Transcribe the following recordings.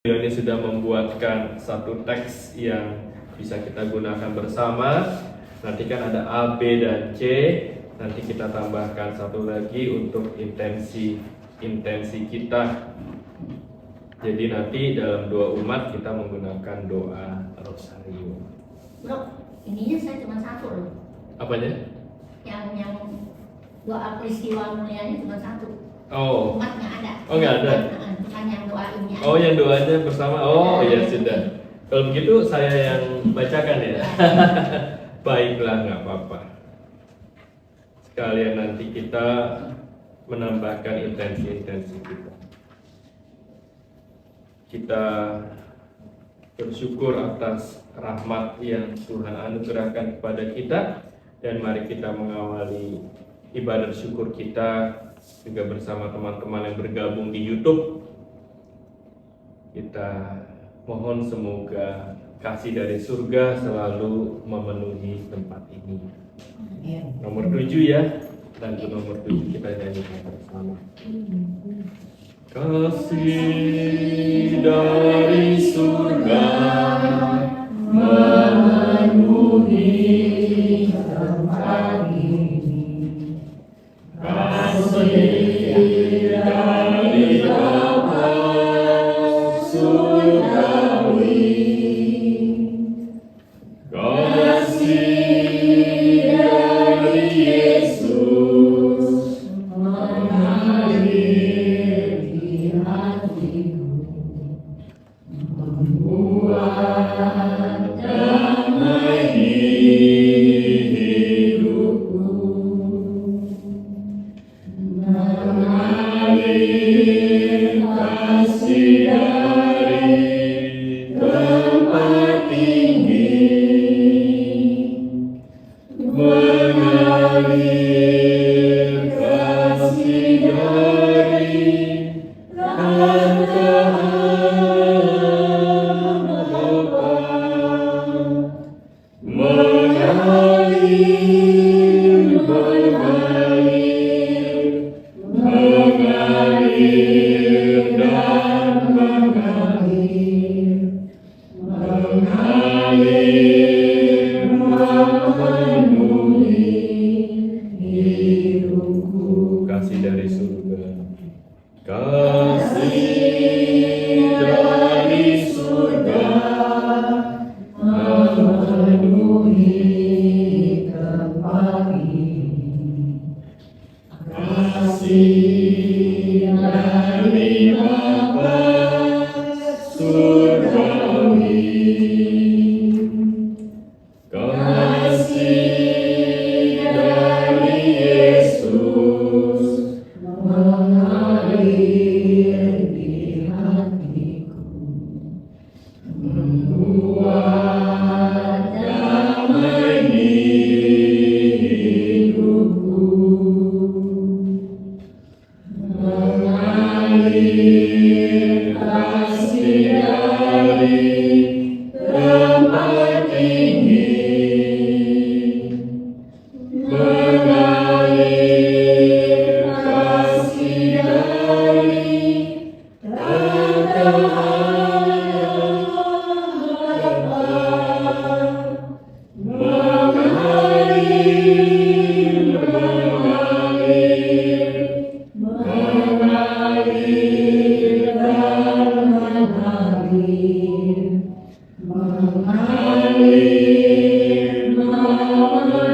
Ini sudah membuatkan satu teks yang bisa kita gunakan bersama. Nanti kan ada A, B, dan C. Nanti kita tambahkan satu lagi untuk intensi kita. Jadi nanti dalam doa umat kita menggunakan doa rosario. Bro, ininya saya cuma satu loh. Apanya? Yang doa peristiwa mulianya cuma satu. Oh. Umat nggak ada. Oh, nggak ada. Bukan yang doainnya. Oh, yang doanya bersama. Oh, ya sudah. Kalau begitu saya yang bacakan ya. Baiklah, nggak apa-apa. Sekalian nanti kita menambahkan intensi kita. Kita bersyukur atas rahmat yang Tuhan anugerahkan kepada kita, dan mari kita mengawali ibadah syukur kita juga bersama teman-teman yang bergabung di YouTube. Kita mohon semoga kasih dari surga selalu memenuhi tempat ini. Nomor 7 ya, dan nomor 7 kita nyanyikan bersama. Kasih dari surga memenuhi tempat ini. Kasih dari Bapa surgawi. Kasih dari Yesus mengalir di hatiku, membuat damai hidupku, mengalir kasih dari tempat tinggi, mengalir kasih dari Bapa, mengalir dan mengalir, memenuhi hidupku. Kasih dari surga, kasih dari surga memenuhi tempat ini. Kasih dari Bapa surgawi. Kasih dari Yesus mengalir di hatiku, membuat damai hidupku, mengalir kasih dari tempat tinggi, mengalir kasih dari Bapa, mengalir dan mengalir,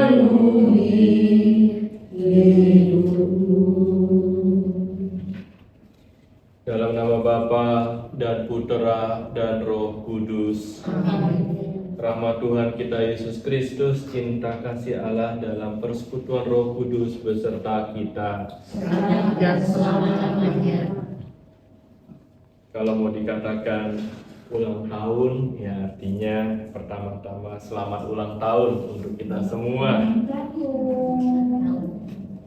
memenuhi hidupku. Dalam nama Bapa dan Putera dan Roh Kudus. Rahmat Tuhan kita Yesus Kristus, cinta kasih Allah dalam persekutuan Roh Kudus beserta kita Sekarang dan selama-lamanya. Kalau mau dikatakan ulang tahun, ya artinya pertama-tama selamat ulang tahun untuk kita semua.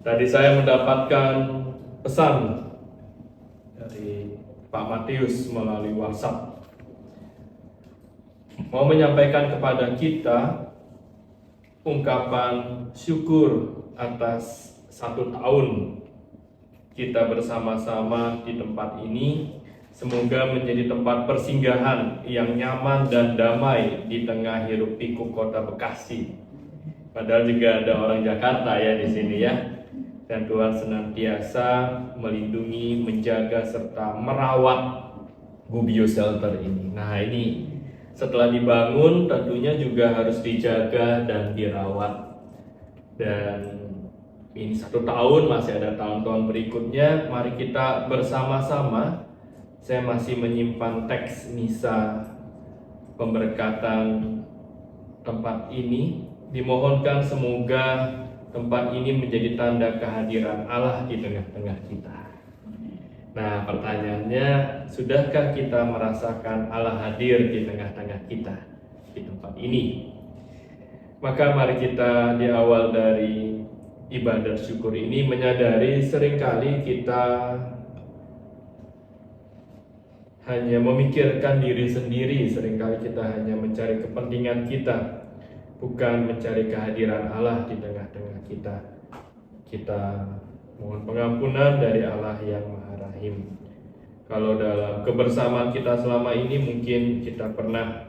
Tadi saya mendapatkan pesan dari Pak Matius melalui WhatsApp, mau menyampaikan kepada kita ungkapan syukur atas 1 tahun kita bersama-sama di tempat ini Semoga menjadi tempat persinggahan yang nyaman dan damai di tengah hiruk pikuk kota Bekasi. Padahal juga ada orang Jakarta ya di sini ya. Dan Tuhan senantiasa melindungi, menjaga serta merawat Gubbio Shelter ini. Nah, ini setelah dibangun tentunya juga harus dijaga dan dirawat. Dan ini 1 tahun, masih ada tahun-tahun berikutnya. Mari kita bersama-sama. Saya masih menyimpan teks misa pemberkatan tempat ini. Dimohonkan semoga tempat ini menjadi tanda kehadiran Allah di tengah-tengah kita. Nah, pertanyaannya, sudahkah kita merasakan Allah hadir di tengah-tengah kita di tempat ini? Maka mari kita di awal dari ibadat syukur ini menyadari seringkali kita hanya memikirkan diri sendiri, seringkali kita hanya mencari kepentingan kita, bukan mencari kehadiran Allah di tengah-tengah kita. Kita mohon pengampunan dari Allah yang Maha Rahim. Kalau dalam kebersamaan kita selama ini mungkin kita pernah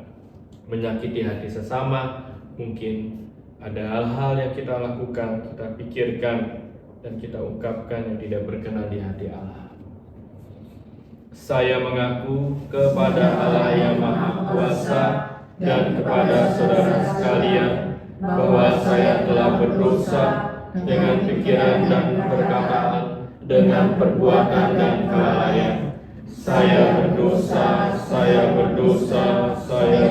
menyakiti hati sesama, mungkin ada hal-hal yang kita lakukan, kita pikirkan, dan kita ungkapkan yang tidak berkenan di hati Allah. Saya mengaku kepada Allah yang Maha Kuasa dan kepada saudara sekalian bahwa saya telah berdosa dengan pikiran dan perkataan, dengan perbuatan dan kelalaian. Saya berdosa, saya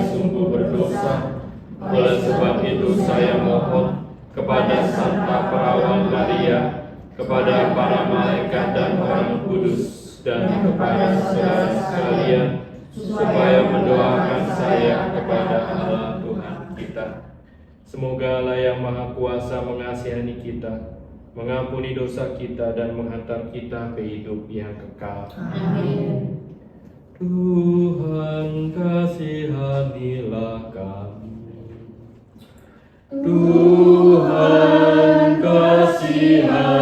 sungguh berdosa. Oleh sebab itu saya mohon kepada Santa Perawan Maria, kepada para malaikat dan orang kudus, dan kepada saudara sekalian, supaya mendoakan saya kepada Allah Tuhan kita. Semoga Allah yang Maha Kuasa mengasihani kita, mengampuni dosa kita, dan menghantar kita ke hidup yang kekal. Amin. Tuhan kasihanilah kami. Tuhan kasihanilah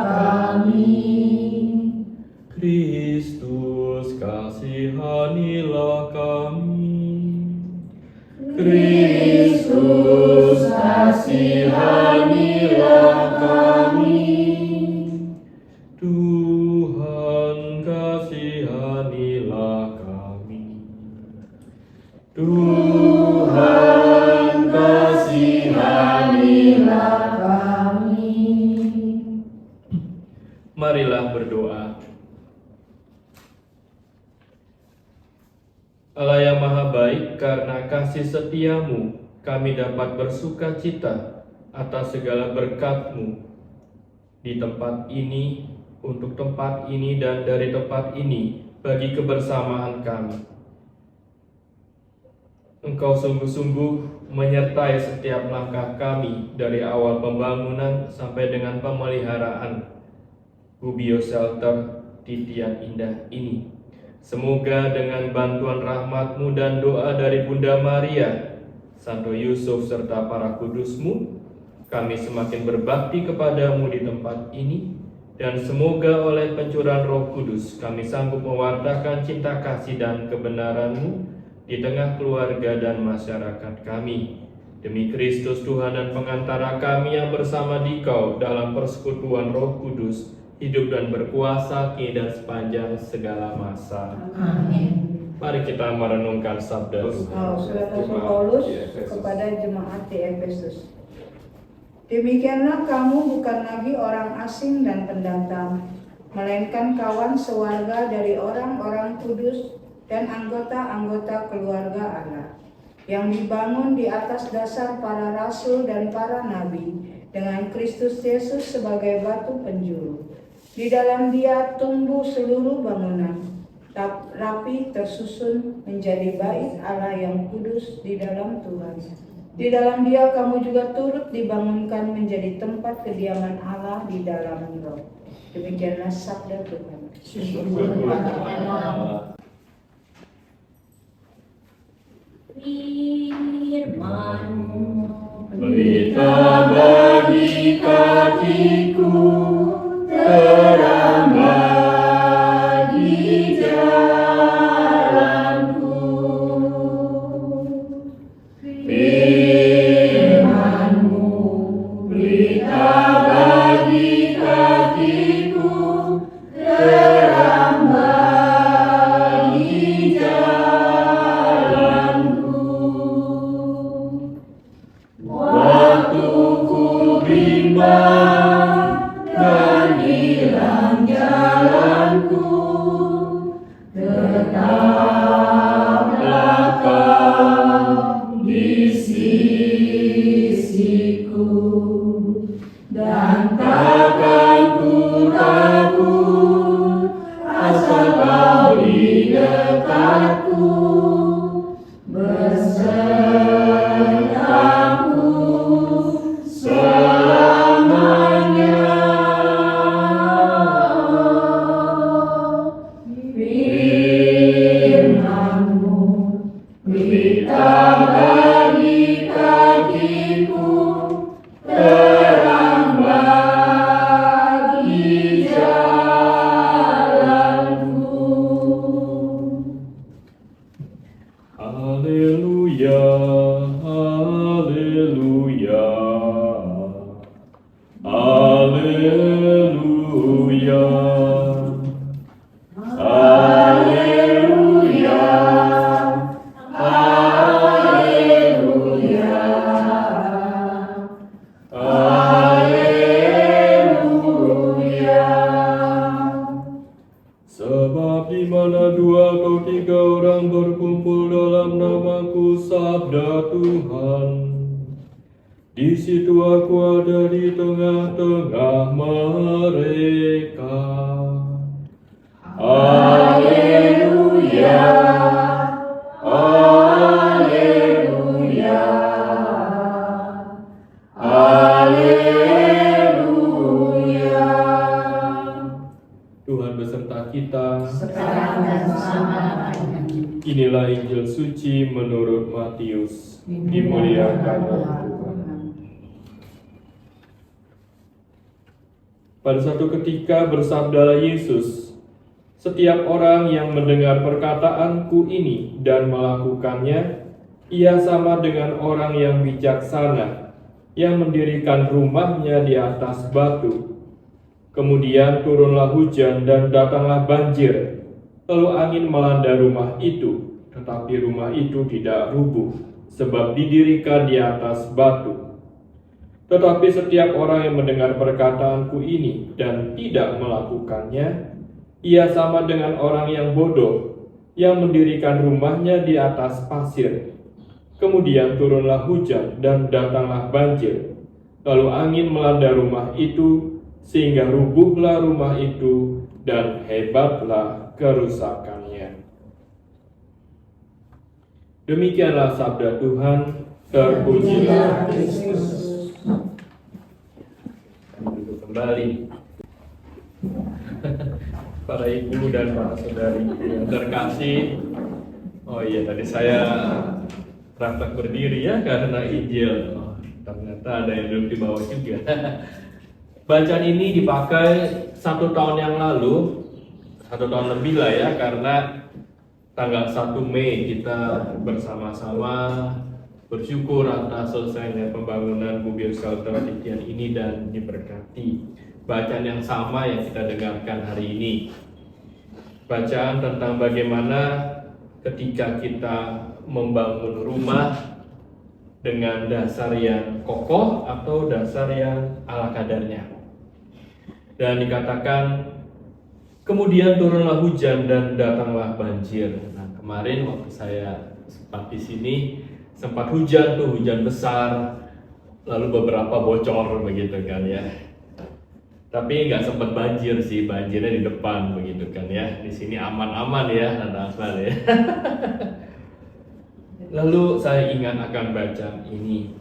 kami. Kristus kasihanilah kami. Kristus kasihanilah kami. Tuhan kasihanilah kami. Tuhan kasihanilah kami. Marilah berdoa. Allah yang Maha Baik, karena kasih setiamu, kami dapat bersuka cita atas segala berkat-Mu di tempat ini, untuk tempat ini, dan dari tempat ini, bagi kebersamaan kami. Engkau sungguh-sungguh menyertai setiap langkah kami dari awal pembangunan sampai dengan pemeliharaan Gubbio Shelter Titian Indah ini. Semoga dengan bantuan rahmat-Mu dan doa dari Bunda Maria, Santo Yusuf, serta para kudus-Mu, kami semakin berbakti kepada-Mu di tempat ini, dan semoga oleh pencurahan Roh Kudus kami sanggup mewartakan cinta kasih dan kebenaran-Mu di tengah keluarga dan masyarakat kami. Demi Kristus Tuhan dan pengantara kami yang bersama Dikau dalam persekutuan Roh Kudus, hidup dan berkuasa kini dan sepanjang segala masa. Amin. Mari kita merenungkan sabda Tuhan. Surat Rasul Paulus kepada jemaat di Efesus. Demikianlah kamu bukan lagi orang asing dan pendatang, melainkan kawan sewarga dari orang-orang kudus dan anggota-anggota keluarga Allah, yang dibangun di atas dasar para rasul dan para nabi, dengan Kristus Yesus sebagai batu penjuru. Di dalam Dia tumbuh seluruh bangunan, rapi tersusun menjadi bait Allah yang kudus di dalam Tuhan. Di dalam Dia kamu juga turut dibangunkan menjadi tempat kediaman Allah di dalam Roh. Demikianlah sabda Tuhan. Firman-Mu Berita bagi kakiku, terang bagi bimbang dan hilang jalanku, tetaplah Kau di sisiku, dan takkan ku takut asal Kau di dekatku, besertaku selamanya. Firman-Mu berita bagi kakiku, terang bagi jalanku. Haleluya, haleluya, haleluya, haleluya, haleluya, haleluya. Sebab di mana dua atau tiga orang berkumpul dalam namaku, sabda Tuhan, di situ aku ada di tengah-tengah mereka. Haleluya, haleluya, haleluya. Tuhan beserta kita. sekarang dan selama-lamanya. Inilah Injil suci menurut Matius. Dimuliakanlah Tuhan. Pada suatu ketika bersabdalah Yesus, "Setiap orang yang mendengar perkataanku ini dan melakukannya, ia sama dengan orang yang bijaksana, yang mendirikan rumahnya di atas batu. Kemudian turunlah hujan dan datanglah banjir, lalu angin melanda rumah itu, tetapi rumah itu tidak rubuh, sebab didirikan di atas batu. Tetapi setiap orang yang mendengar perkataanku ini dan tidak melakukannya, ia sama dengan orang yang bodoh, yang mendirikan rumahnya di atas pasir. Kemudian turunlah hujan dan datanglah banjir, lalu angin melanda rumah itu, sehingga rubuhlah rumah itu dan hebatlah kerusakannya." Demikianlah sabda Tuhan. Terpujilah Kristus. Duduk kembali. Para ibu dan para saudari yang terkasih. Oh iya, tadi saya rapat berdiri ya karena Injil. Oh, ternyata ada yang duduk di bawah juga. Bacaan ini dipakai 1 tahun yang lalu, 1 tahun lebih lah ya, karena tanggal 1 Mei kita bersama-sama bersyukur atas selesainya pembangunan Bubir Shelter Titian ini dan diberkati. Bacaan yang sama yang kita dengarkan hari ini, bacaan tentang bagaimana ketika kita membangun rumah dengan dasar yang kokoh atau dasar yang ala kadarnya. Dan dikatakan, kemudian turunlah hujan dan datanglah banjir. Nah, kemarin waktu saya sempat di sini, sempat hujan tuh, hujan besar, lalu beberapa bocor begitu kan ya. Tapi nggak sempat banjir sih, banjirnya di depan begitu kan ya. Di sini aman-aman ya, Tante Aslan ya. Lalu saya ingat akan bacaan ini.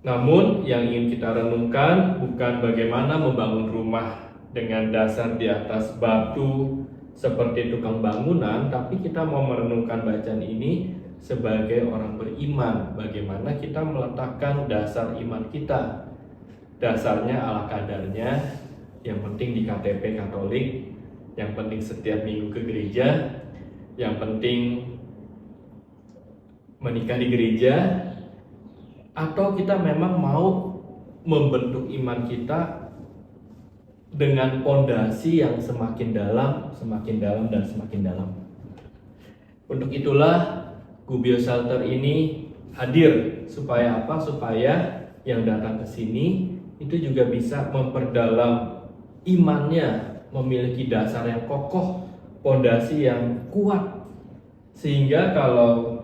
Namun yang ingin kita renungkan bukan bagaimana membangun rumah dengan dasar di atas batu seperti tukang bangunan, tapi kita mau merenungkan bacaan ini sebagai orang beriman, bagaimana kita meletakkan dasar iman kita. Dasarnya ala kadarnya, yang penting di KTP Katolik, yang penting setiap minggu ke gereja, yang penting menikah di gereja, atau kita memang mau membentuk iman kita dengan pondasi yang semakin dalam dan semakin dalam. Untuk itulah Bubir Shelter ini hadir supaya apa? Supaya yang datang ke sini itu juga bisa memperdalam imannya, memiliki dasar yang kokoh, pondasi yang kuat, sehingga kalau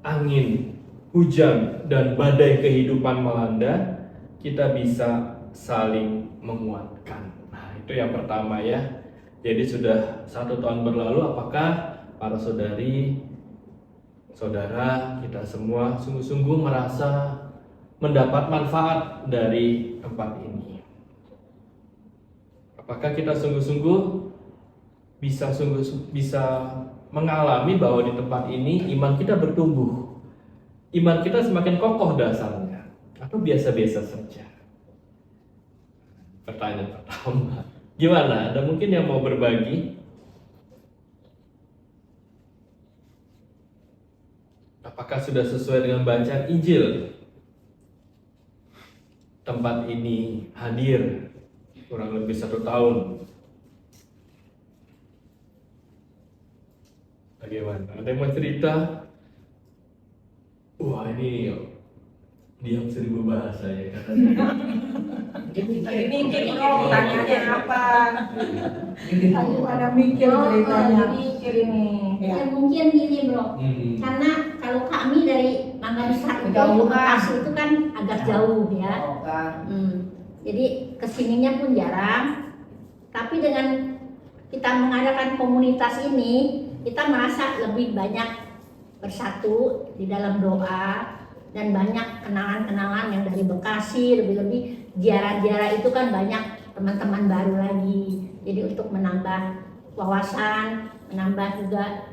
angin, hujan, dan badai kehidupan melanda, kita bisa saling menguatkan. Nah, itu yang pertama ya. Jadi sudah 1 tahun berlalu, apakah para saudari, saudara, kita semua sungguh-sungguh merasa mendapat manfaat dari tempat ini? Apakah kita sungguh-sungguh bisa mengalami bahwa di tempat ini iman kita bertumbuh, iman kita semakin kokoh dasarnya, atau biasa-biasa saja? Pertanyaan pertama. Gimana? Ada mungkin yang mau berbagi? Apakah sudah sesuai dengan bacaan Injil? Tempat ini hadir kurang lebih 1 tahun. Bagaimana? Ada yang mau cerita? Wah, ini diam 1000 bahasa ya katanya. Mikir bro, tanyanya apa? Pada mikir ceritanya. Jadi, ini. ya mungkin gini bro, karena kalau kami dari Mangga Besar itu ke Bekasi itu kan agak jauh ya. Jadi kesininya pun jarang. Tapi dengan kita mengadakan komunitas ini, kita merasa lebih banyak bersatu di dalam doa, dan banyak kenalan-kenalan yang dari Bekasi, lebih-lebih ziarah-ziarah itu kan banyak teman-teman baru lagi. Jadi untuk menambah wawasan, menambah juga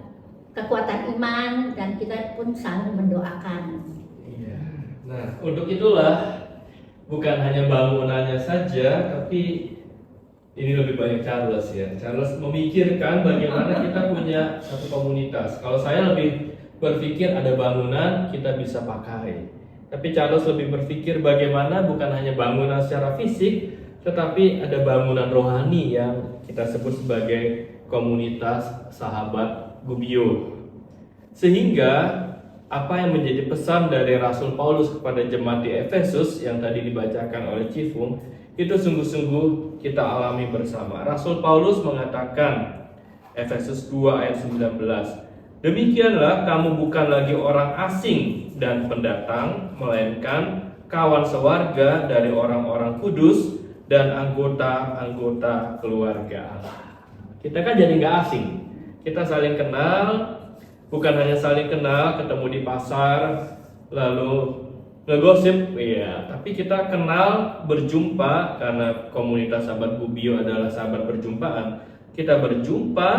kekuatan iman, dan kita pun saling mendoakan. Iya. Nah, untuk itulah bukan hanya bangunannya saja, tapi ini lebih banyak Charles ya. Charles memikirkan bagaimana kita punya satu komunitas. Kalau saya lebih berpikir ada bangunan kita bisa pakai, tapi Charles lebih berpikir bagaimana bukan hanya bangunan secara fisik, tetapi ada bangunan rohani yang kita sebut sebagai komunitas sahabat Gubbio. Sehingga apa yang menjadi pesan dari Rasul Paulus kepada jemaat di Efesus yang tadi dibacakan oleh Cifung, itu sungguh-sungguh kita alami bersama. Rasul Paulus mengatakan, Efesus 2 ayat 19, demikianlah kamu bukan lagi orang asing dan pendatang, melainkan kawan sewarga dari orang-orang kudus dan anggota-anggota keluarga Allah. Kita kan jadi nggak asing, kita saling kenal. Bukan hanya saling kenal, ketemu di pasar, lalu ngegosip, iya. Tapi kita kenal, berjumpa, karena komunitas sahabat Gubbio adalah sahabat perjumpaan. Kita berjumpa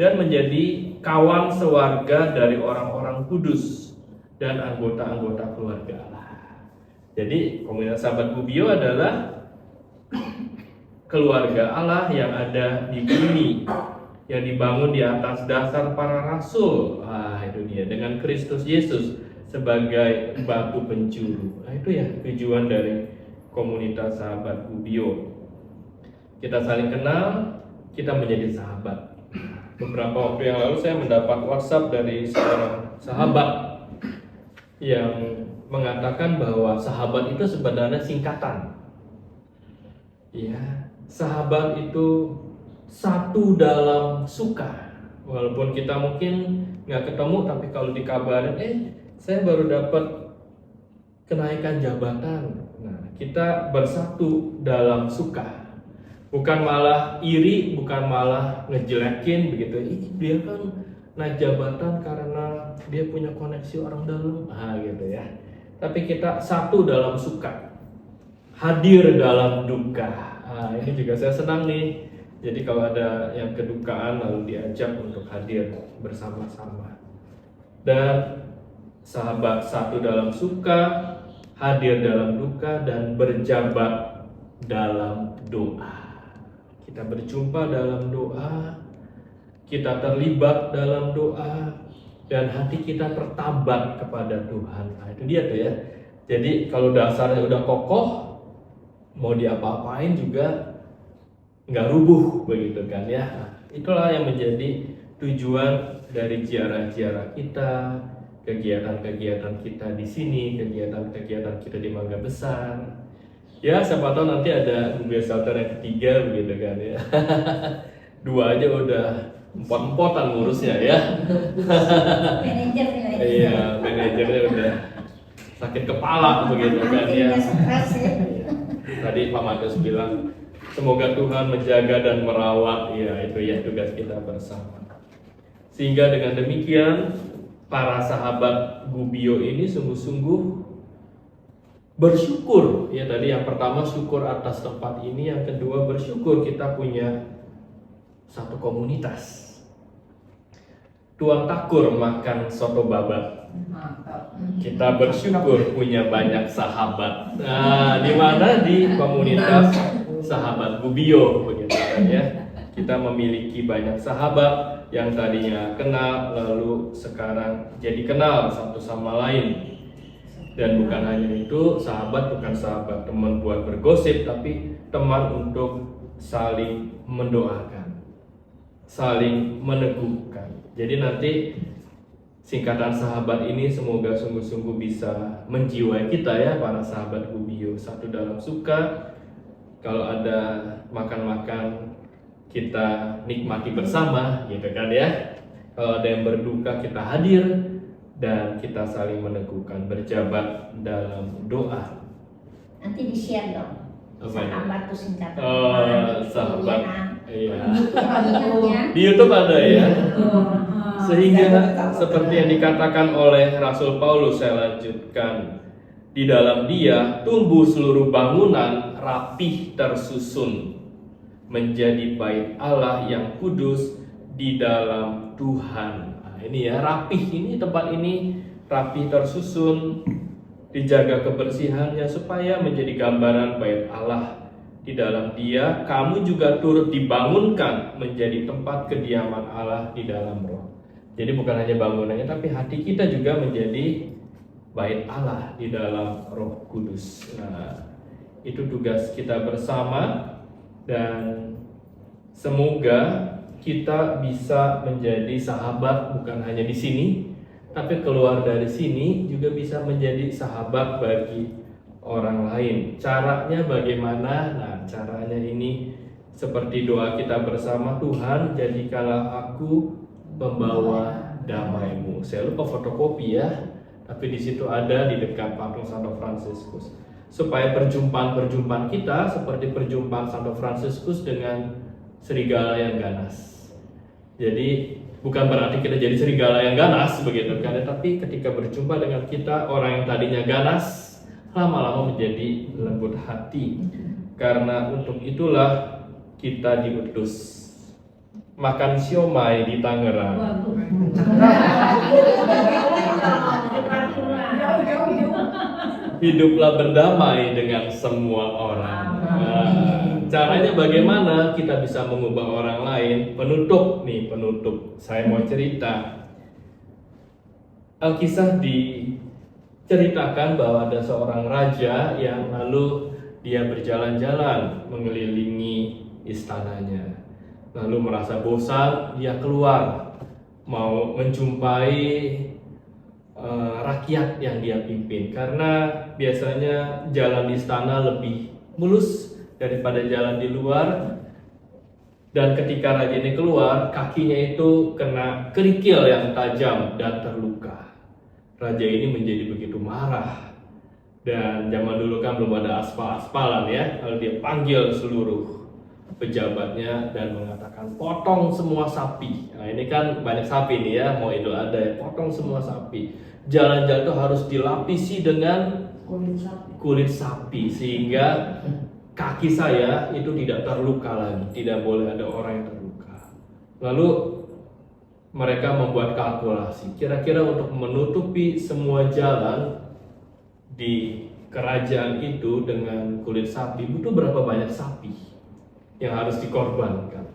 dan menjadi kawan sewarga dari orang-orang kudus dan anggota-anggota keluarga Allah. Jadi komunitas sahabat Gubbio adalah keluarga Allah yang ada di bumi, yang dibangun di atas dasar para rasul. Itu dia, dengan Kristus Yesus sebagai batu penjuru. Itu ya tujuan dari komunitas sahabat Gubbio. Kita saling kenal, kita menjadi sahabat. Beberapa waktu yang lalu saya mendapat WhatsApp dari seorang sahabat yang mengatakan bahwa sahabat itu sebenarnya singkatan. Ya, sahabat itu satu dalam suka. Walaupun kita mungkin nggak ketemu, tapi kalau dikabarin, saya baru dapat kenaikan jabatan. Nah, kita bersatu dalam suka. Bukan malah iri, bukan malah ngejelekin begitu. Dia kan naik jabatan karena dia punya koneksi orang dalam, gitu ya. Tapi kita satu dalam suka, hadir dalam duka. Ini juga saya senang nih. Jadi kalau ada yang kedukaan lalu diajak untuk hadir bersama-sama. Dan sahabat satu dalam suka, hadir dalam duka, dan berjabat dalam doa. Kita berjumpa dalam doa, kita terlibat dalam doa, dan hati kita tertambat kepada Tuhan. Itu dia tuh ya. Jadi kalau dasarnya udah kokoh, mau diapa-apain juga nggak rubuh begitu kan ya. Itulah yang menjadi tujuan dari ziarah-ziarah kita, kegiatan-kegiatan kita di sini, kegiatan-kegiatan kita di Mangga Besar. Ya siapa tahu nanti ada Google Shelter yang ketiga begitu kan ya. 2 aja udah empot-empotan ngurusnya ya. Manajer nih. Iya, manajernya udah sakit kepala begitu kan ya. Stres ya. Tadi Pak Matius bilang semoga Tuhan menjaga dan merawat, ya itu ya tugas kita bersama. Sehingga dengan demikian para sahabat Gubbio ini sungguh-sungguh bersyukur. Ya tadi yang pertama syukur atas tempat ini, yang kedua bersyukur kita punya satu komunitas. Tuan Takur makan soto babat. Kita bersyukur punya banyak sahabat. Nah, di mana di komunitas sahabat Gubbio begitu kan ya. Kita memiliki banyak sahabat yang tadinya kenal lalu sekarang jadi kenal satu sama lain. Dan bukan hanya itu, sahabat bukan sahabat teman buat bergosip, tapi teman untuk saling mendoakan, saling meneguhkan. Jadi nanti singkatan sahabat ini semoga sungguh-sungguh bisa menjiwai kita ya para sahabat Gubbio. Satu dalam suka, kalau ada makan-makan kita nikmati bersama gitu kan ya. Kalau ada yang berduka kita hadir dan kita saling meneguhkan, berjabat dalam doa. Nanti di-share dong. Sahabat tuh singkatan. Sahabat. Iya. Ingatnya. Di YouTube ada ya. Sehingga seperti yang dikatakan oleh Rasul Paulus, saya lanjutkan, di dalam Dia tumbuh seluruh bangunan rapih tersusun menjadi bait Allah yang kudus di dalam Tuhan. Nah, ini ya rapih, ini tempat ini rapih tersusun, dijaga kebersihannya supaya menjadi gambaran bait Allah. Di dalam Dia kamu juga turut dibangunkan menjadi tempat kediaman Allah di dalam roh. Jadi bukan hanya bangunannya, tapi hati kita juga menjadi bait Allah di dalam Roh Kudus. Nah, itu tugas kita bersama, dan semoga kita bisa menjadi sahabat bukan hanya di sini, tapi keluar dari sini juga bisa menjadi sahabat bagi orang lain. Caranya bagaimana? Nah, caranya ini seperti doa kita bersama, Tuhan jadikanlah aku pembawa damai-Mu. Saya lupa fotokopi ya, tapi di situ ada di dekat patung Santo Fransiskus. Supaya perjumpaan-perjumpaan kita seperti perjumpaan Santo Fransiskus dengan serigala yang ganas. Jadi bukan berarti kita jadi serigala yang ganas begitu kan, tapi ketika berjumpa dengan kita, orang yang tadinya ganas lama-lama menjadi lembut hati. Karena untuk itulah kita diutus makan siomay di Tangerang. Hiduplah berdamai dengan semua orang. Nah, caranya bagaimana kita bisa mengubah orang lain? Penutup. Saya mau cerita. Alkisah diceritakan bahwa ada seorang raja yang lalu dia berjalan-jalan mengelilingi istananya. Lalu merasa bosan, dia keluar mau menjumpai rakyat yang dia pimpin, karena biasanya jalan di istana lebih mulus daripada jalan di luar. Dan ketika raja ini keluar, kakinya itu kena kerikil yang tajam dan terluka. Raja ini menjadi begitu marah, dan zaman dulu kan belum ada aspal-aspalan ya. Lalu dia panggil seluruh pejabatnya dan mengatakan, potong semua sapi. Nah ini kan banyak sapi nih ya, mau Idul Adha ya, potong semua sapi. Jalan-jalan itu harus dilapisi dengan kulit sapi sehingga kaki saya itu tidak terluka lagi, tidak boleh ada orang yang terluka. Lalu mereka membuat kalkulasi, kira-kira untuk menutupi semua jalan di kerajaan itu dengan kulit sapi butuh berapa banyak sapi yang harus dikorbankan.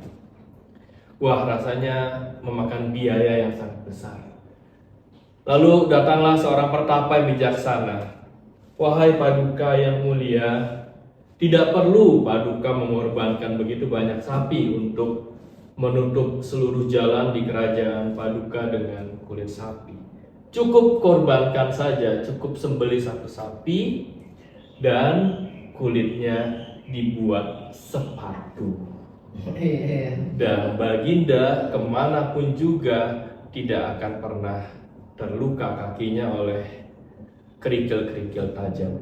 Wah, rasanya memakan biaya yang sangat besar. Lalu datanglah seorang pertapa yang bijaksana. Wahai Paduka yang mulia, tidak perlu Paduka mengorbankan begitu banyak sapi untuk menutup seluruh jalan di kerajaan Paduka dengan kulit sapi. Cukup korbankan saja, cukup sembelih satu sapi dan kulitnya dibuat sepatu. Dan baginda kemanapun juga tidak akan pernah terluka kakinya oleh kerikil-kerikil tajam.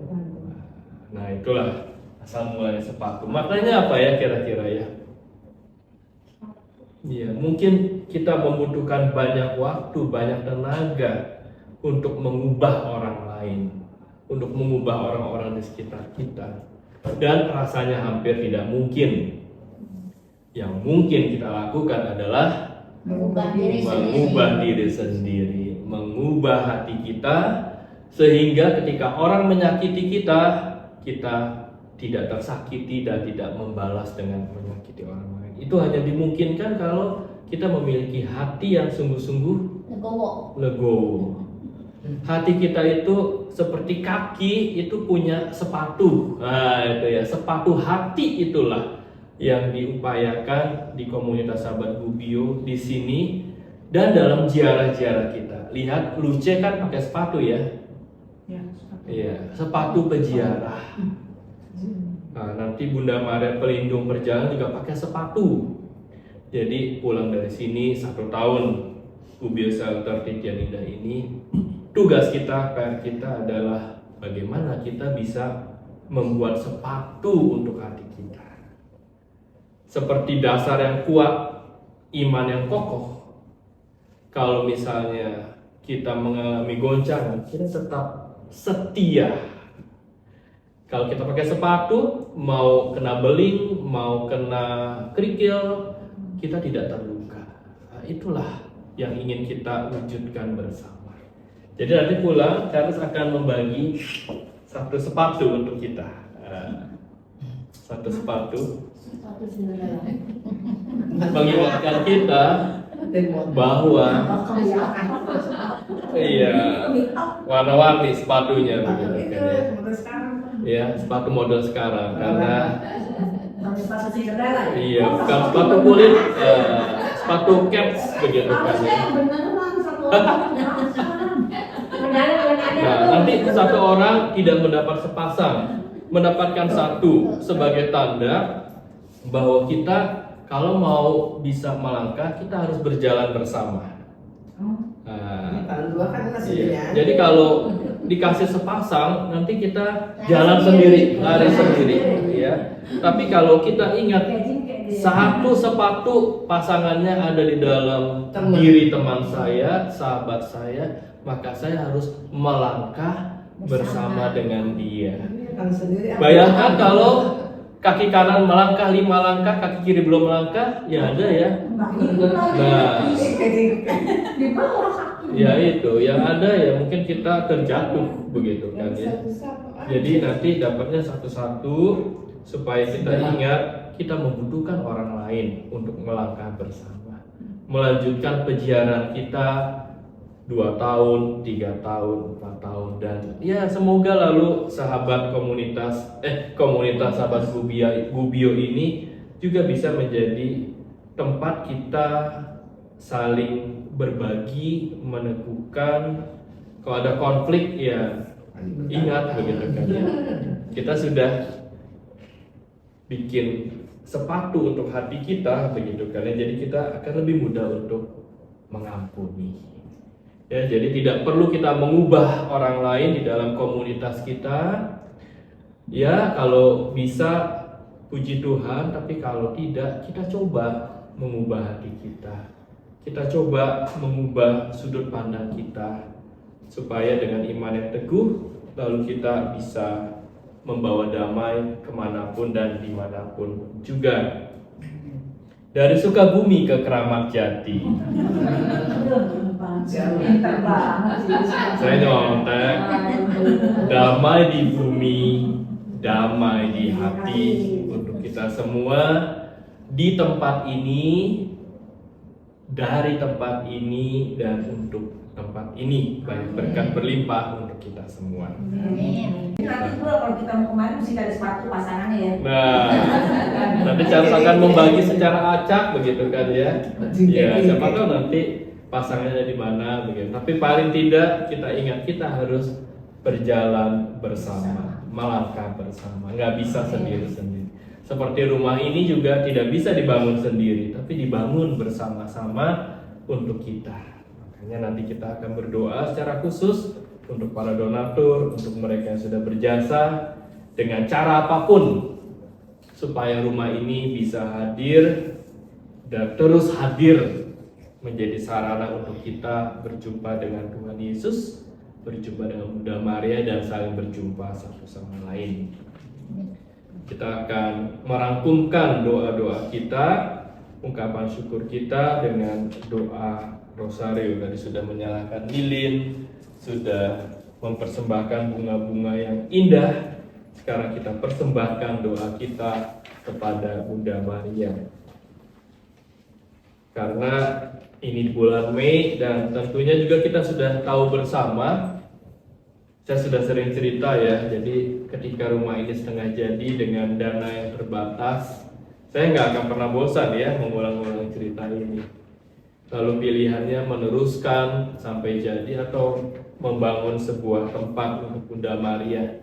Nah itulah asal mulanya sepatu. Maknanya apa ya kira-kira ya? Ya mungkin kita membutuhkan banyak waktu, banyak tenaga untuk mengubah orang lain, untuk mengubah orang-orang di sekitar kita. Dan rasanya hampir tidak mungkin. Yang mungkin kita lakukan adalah mengubah diri sendiri, mengubah hati kita, sehingga ketika orang menyakiti kita, kita tidak tersakiti dan tidak membalas dengan menyakiti orang lain. Itu hanya dimungkinkan kalau kita memiliki hati yang sungguh-sungguh legowo. Hati kita itu seperti kaki itu punya sepatu. Nah, itu ya, sepatu hati itulah yang diupayakan di komunitas sahabat Gubio di sini dan dalam ziarah-ziarah kita. Lihat Luce kan pakai sepatu ya. Iya, sepatu peziarah. Nah, nanti Bunda Maria Pelindung Perjalanan juga pakai sepatu. Jadi pulang dari sini 1 tahun Gubio Shelter Titian Indah ini, tugas kita, PR kita adalah bagaimana kita bisa membuat sepatu untuk hati kita. Seperti dasar yang kuat, iman yang kokoh. Kalau misalnya kita mengalami goncangan, kita tetap setia. Kalau kita pakai sepatu, mau kena beling, mau kena kerikil, kita tidak terluka. Nah, itulah yang ingin kita wujudkan bersama. Jadi nanti pulang, Charles akan membagi 1 sepatu untuk kita. 1 sepatu mengingatkan kita bahwa iya, warna-warni sepatunya begitu kan ya. Ya, sepatu model sekarang karena iya, bukan sepatu kulit, sepatu caps begitu kan ya. Nah, nanti 1 orang tidak mendapat sepasang, mendapatkan 1 sebagai tanda bahwa kita kalau mau bisa melangkah, kita harus berjalan bersama. Iya. Jadi kalau dikasih sepasang, nanti kita jalan sendiri, lari sendiri, ya. Tapi kalau kita ingat 1 sepatu pasangannya ada di dalam diri teman saya, sahabat saya, maka saya harus melangkah bersama dengan dia. Bayangkan kalau kaki kanan melangkah 5 langkah, kaki kiri belum melangkah, ya ada ya. Nah, ya itu, yang ada ya mungkin kita terjatuh begitu kan ya. Jadi nanti dapatnya satu-satu supaya kita ingat kita membutuhkan orang lain untuk melangkah bersama, melanjutkan peziarah kita 2 tahun, 3 tahun, 4 tahun, dan ya semoga lalu sahabat komunitas sahabat Gubio ini juga bisa menjadi tempat kita saling berbagi, meneguhkan. Kalau ada konflik ya ingat begitu kan ya. Kita sudah bikin sepatu untuk hati kita begitu kan ya. Jadi kita akan lebih mudah untuk mengampuni. Ya, jadi tidak perlu kita mengubah orang lain di dalam komunitas kita. Ya, kalau bisa puji Tuhan, tapi kalau tidak, kita coba mengubah hati kita. Kita coba mengubah sudut pandang kita supaya dengan iman yang teguh, lalu kita bisa membawa damai kemanapun dan dimanapun juga. Dari Sukabumi ke Keramat Jati. Saya nyontek. Damai di bumi, damai di hati untuk kita semua di tempat ini, dari tempat ini, dan untuk tempat ini. Banyak berkat berlimpah untuk kita semua. Nanti pula kalau kita mau kemarin mesti ada sepatu pasangannya ya. Nah, nanti Charles akan membagi secara acak begitu kan ya. Ya, siapa tahu nanti pasangannya di mana begitu. Tapi paling tidak kita ingat kita harus berjalan bersama. melangkah bersama, nggak bisa sendiri-sendiri. Seperti rumah ini juga tidak bisa dibangun sendiri, tapi dibangun bersama-sama untuk kita. Makanya nanti kita akan berdoa secara khusus untuk para donatur, untuk mereka yang sudah berjasa dengan cara apapun supaya rumah ini bisa hadir dan terus hadir menjadi sarana untuk kita berjumpa dengan Tuhan Yesus, berjumpa dengan Bunda Maria, dan saling berjumpa satu sama lain. Kita akan merangkumkan doa-doa kita, ungkapan syukur kita dengan doa rosario. Tadi sudah menyalakan lilin, sudah mempersembahkan bunga-bunga yang indah. Sekarang kita persembahkan doa kita kepada Bunda Maria. Karena ini bulan Mei dan tentunya juga kita sudah tahu bersama, saya sudah sering cerita ya, jadi ketika rumah ini setengah jadi dengan dana yang terbatas, saya nggak akan pernah bosan ya mengulang-ulang cerita ini. Lalu pilihannya meneruskan sampai jadi atau membangun sebuah tempat untuk Bunda Maria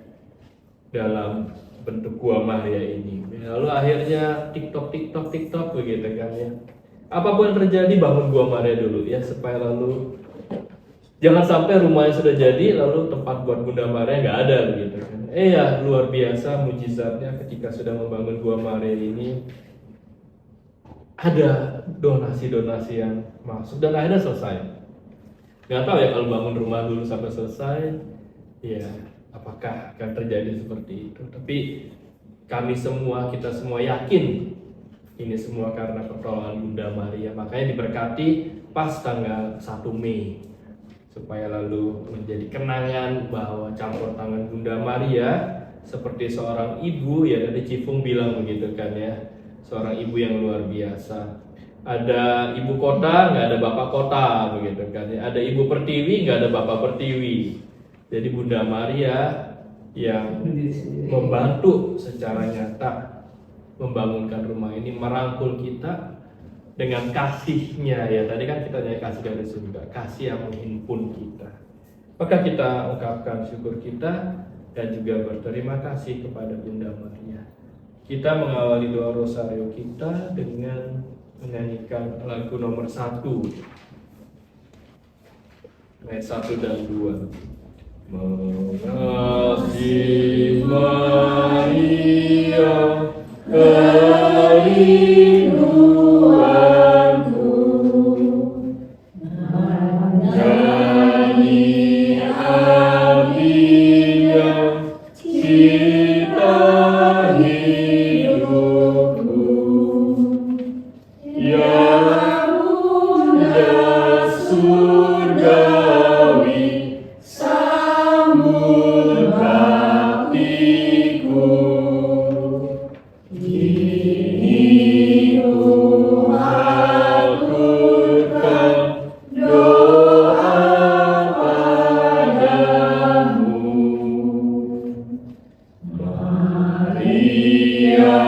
dalam bentuk Gua Maria ini. Lalu akhirnya TikTok begitu kan ya. Apapun yang terjadi bangun Gua Maria dulu ya, supaya lalu jangan sampai rumahnya sudah jadi lalu tempat buat Bunda Maria nggak ada begitu kan. Ya luar biasa mujizatnya ketika sudah membangun Gua Maria ini, ada donasi-donasi yang masuk dan akhirnya selesai. Nggak tahu ya kalau bangun rumah dulu sampai selesai, ya apakah akan terjadi seperti itu. Tapi kita semua yakin ini semua karena pertolongan Bunda Maria. Makanya diberkati pas tanggal 1 Mei. Supaya lalu menjadi kenangan bahwa campur tangan Bunda Maria seperti seorang ibu, ya tadi Cifung bilang begitu kan ya, seorang ibu yang luar biasa. Ada ibu kota, nggak ada bapak kota begitu kan ya. Ada ibu pertiwi, nggak ada bapak pertiwi. Jadi Bunda Maria yang membantu secara nyata membangunkan rumah ini, merangkul kita dengan kasihnya ya. Tadi kan kita nyari kasih dari surga, kasih yang menghimpun kita. Maka kita ungkapkan syukur kita dan juga berterima kasih kepada Bunda Maria. Kita mengawali doa rosario kita dengan menyanyikan lagu nomor 1 ayat 1 dan 2. Mengasihi Maria, kerinduanku, nyanyi abinya, cita hidupku, yang Bunda surgawi, sambut baktiku. Kini ku haturkan doa padamu, Maria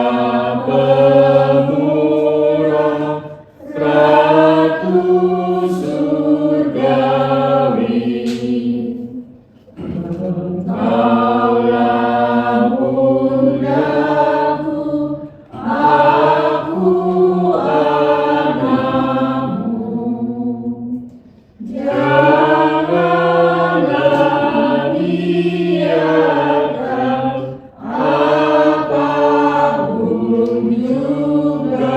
Pemurah, Ratu surgawi. Engkaulah bundaku, aku anakmu. Janganlah biarkan apapun juga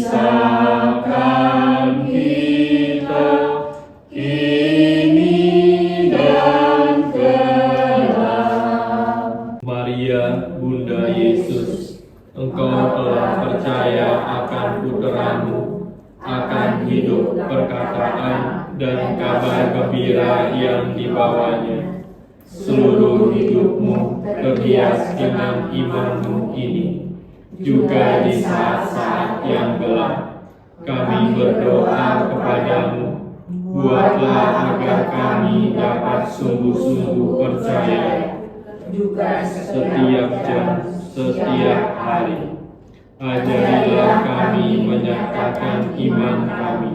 memisahkan kita kini dan kelak. Maria, Bunda Yesus, Engkau telah percaya akan putramu, akan hidup perkataan dan kabar gembira yang dibawanya. Seluruh hidupmu terhias dengan imanmu ini. Juga di saat-saat yang gelap, kami berdoa kepadamu, buatlah agar kami dapat sungguh-sungguh percaya juga setiap jam, setiap hari. Ajarilah kami menyatakan iman kami,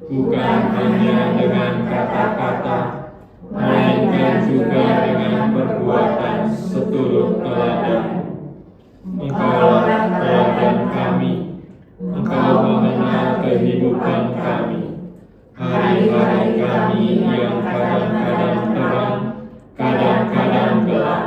bukan hanya dengan kata-kata, melainkan juga dengan perbuatan seturut teladan. Engkaulah teladan kami, Engkau mengenal kehidupan kami. Hari-hari kami yang kadang-kadang terang, kadang-kadang gelap,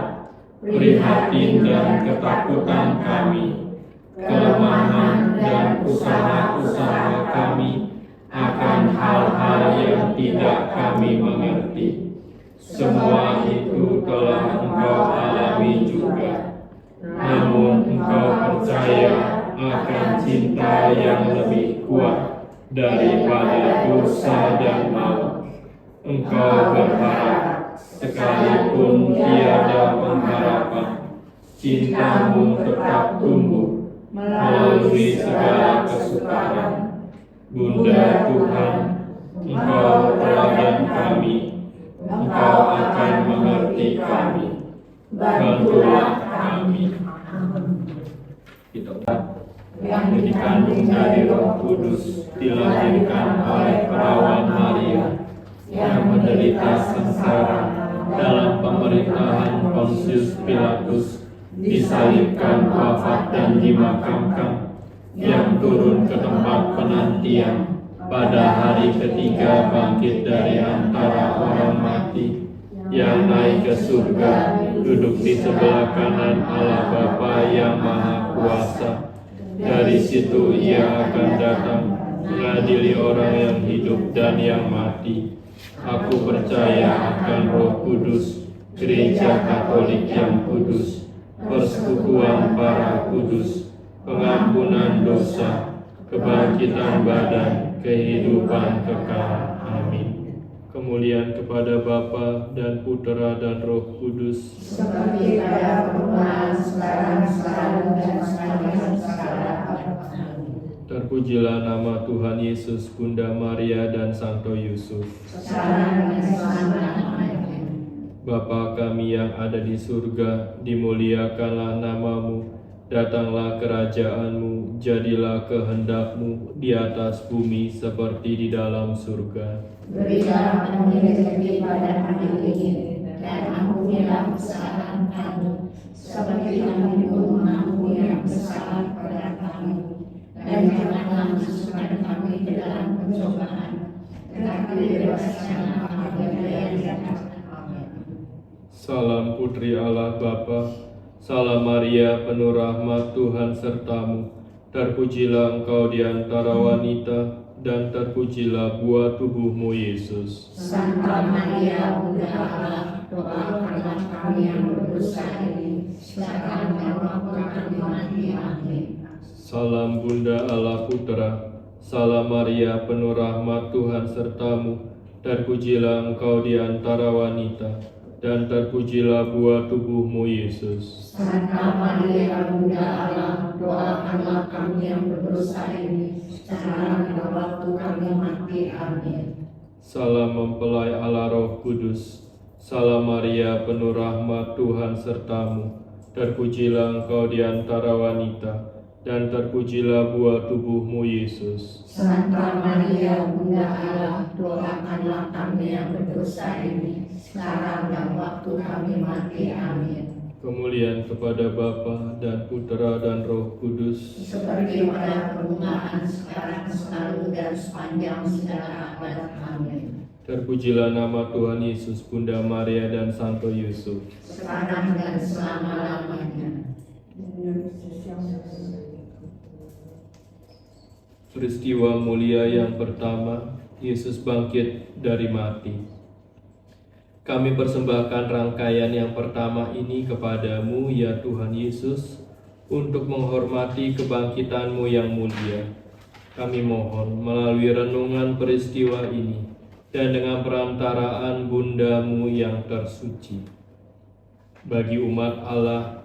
prihatin dan ketakutan kami, kelemahan dan usaha-usaha kami akan hal-hal yang tidak kami mengerti. Semua itu telah Engkau alami juga. Namun Engkau percaya akan cinta yang lebih kuat daripada dosa dan maut. Engkau berharap, sekalipun tiada pengharapan, cintamu tetap tumbuh melalui segala kesukaran. Bunda Tuhan, Engkau teladan kami, Engkau akan mengerti kami. Bantulah kami. Kita yang dikandung dari Roh Kudus, dilahirkan oleh perawan Maria, yang menderita sengsara dalam pemerintahan Pontius Pilatus, disalibkan, wafat dan dimakamkan, yang turun ke tempat penantian, pada hari ketiga bangkit dari antara orang mati, yang naik ke surga, duduk di sebelah kanan Allah Bapa yang Maha Kuasa. Dari situ Ia akan datang mengadili orang yang hidup dan yang mati. Aku percaya akan Roh Kudus, Gereja Katolik yang kudus, persekutuan para kudus, pengampunan dosa, kebangkitan badan, kehidupan kekal. Amin. Kemuliaan kepada Bapa dan Putera dan Roh Kudus, seperti pada permulaan, sekarang, selalu, dan sepanjang segala abad. Amin. terpujilah nama Tuhan Yesus, Bunda Maria dan Santo Yusuf. Sekarang dan selamanya. Bapa kami yang ada di surga, dimuliakanlah namamu, datanglah kerajaanmu, jadilah kehendak-Mu di atas bumi seperti di dalam surga. Berilah kami rezeki pada hari ini, dan ampunilah kesalahan kami, seperti kami pun mengampuni yang bersalah kepada kami. Dan janganlah masukkan kami ke dalam pencobaan, tetapi bebaskanlah kami dari yang jahat. Amin. Salam Putri Allah Bapa, salam Maria penuh rahmat Tuhan sertamu. Terpujilah engkau di antara wanita, dan terpujilah buah tubuhmu Yesus. Santa Maria, Bunda Allah, doakanlah kami yang berdosa ini, sekarang dan waktu kami mati. Amin. Salam Bunda Allah Putra, salam Maria penuh rahmat Tuhan sertamu. Terpujilah engkau di antara wanita, dan terpujilah buah tubuhmu Yesus. Santa Maria, Bunda Allah, doakanlah kami yang berdosa ini, sekarang dan waktu kami mati. Amin. Salam mempelai Allah Roh Kudus, salam Maria penuh rahmat Tuhan sertamu. Terpujilah engkau di antara wanita, dan terpujilah buah tubuhmu Yesus. Santa Maria, Bunda Allah, doakanlah kami yang berdosa ini, sekarang dan waktu kami mati. Amin. Kemuliaan kepada Bapa dan Putera dan Roh Kudus, Seperti pada permulaan, sekarang, selalu, dan sepanjang segala abad. Amin. terpujilah nama Tuhan Yesus, Bunda Maria dan Santo Yusuf. Sekarang dan selama-lamanya. Peristiwa mulia yang pertama, Yesus bangkit dari mati. Kami persembahkan rangkaian yang pertama ini kepadamu, ya Tuhan Yesus, untuk menghormati kebangkitan-Mu yang mulia. Kami mohon melalui renungan peristiwa ini, dan dengan perantaraan Bunda-Mu yang tersuci. Bagi umat Allah,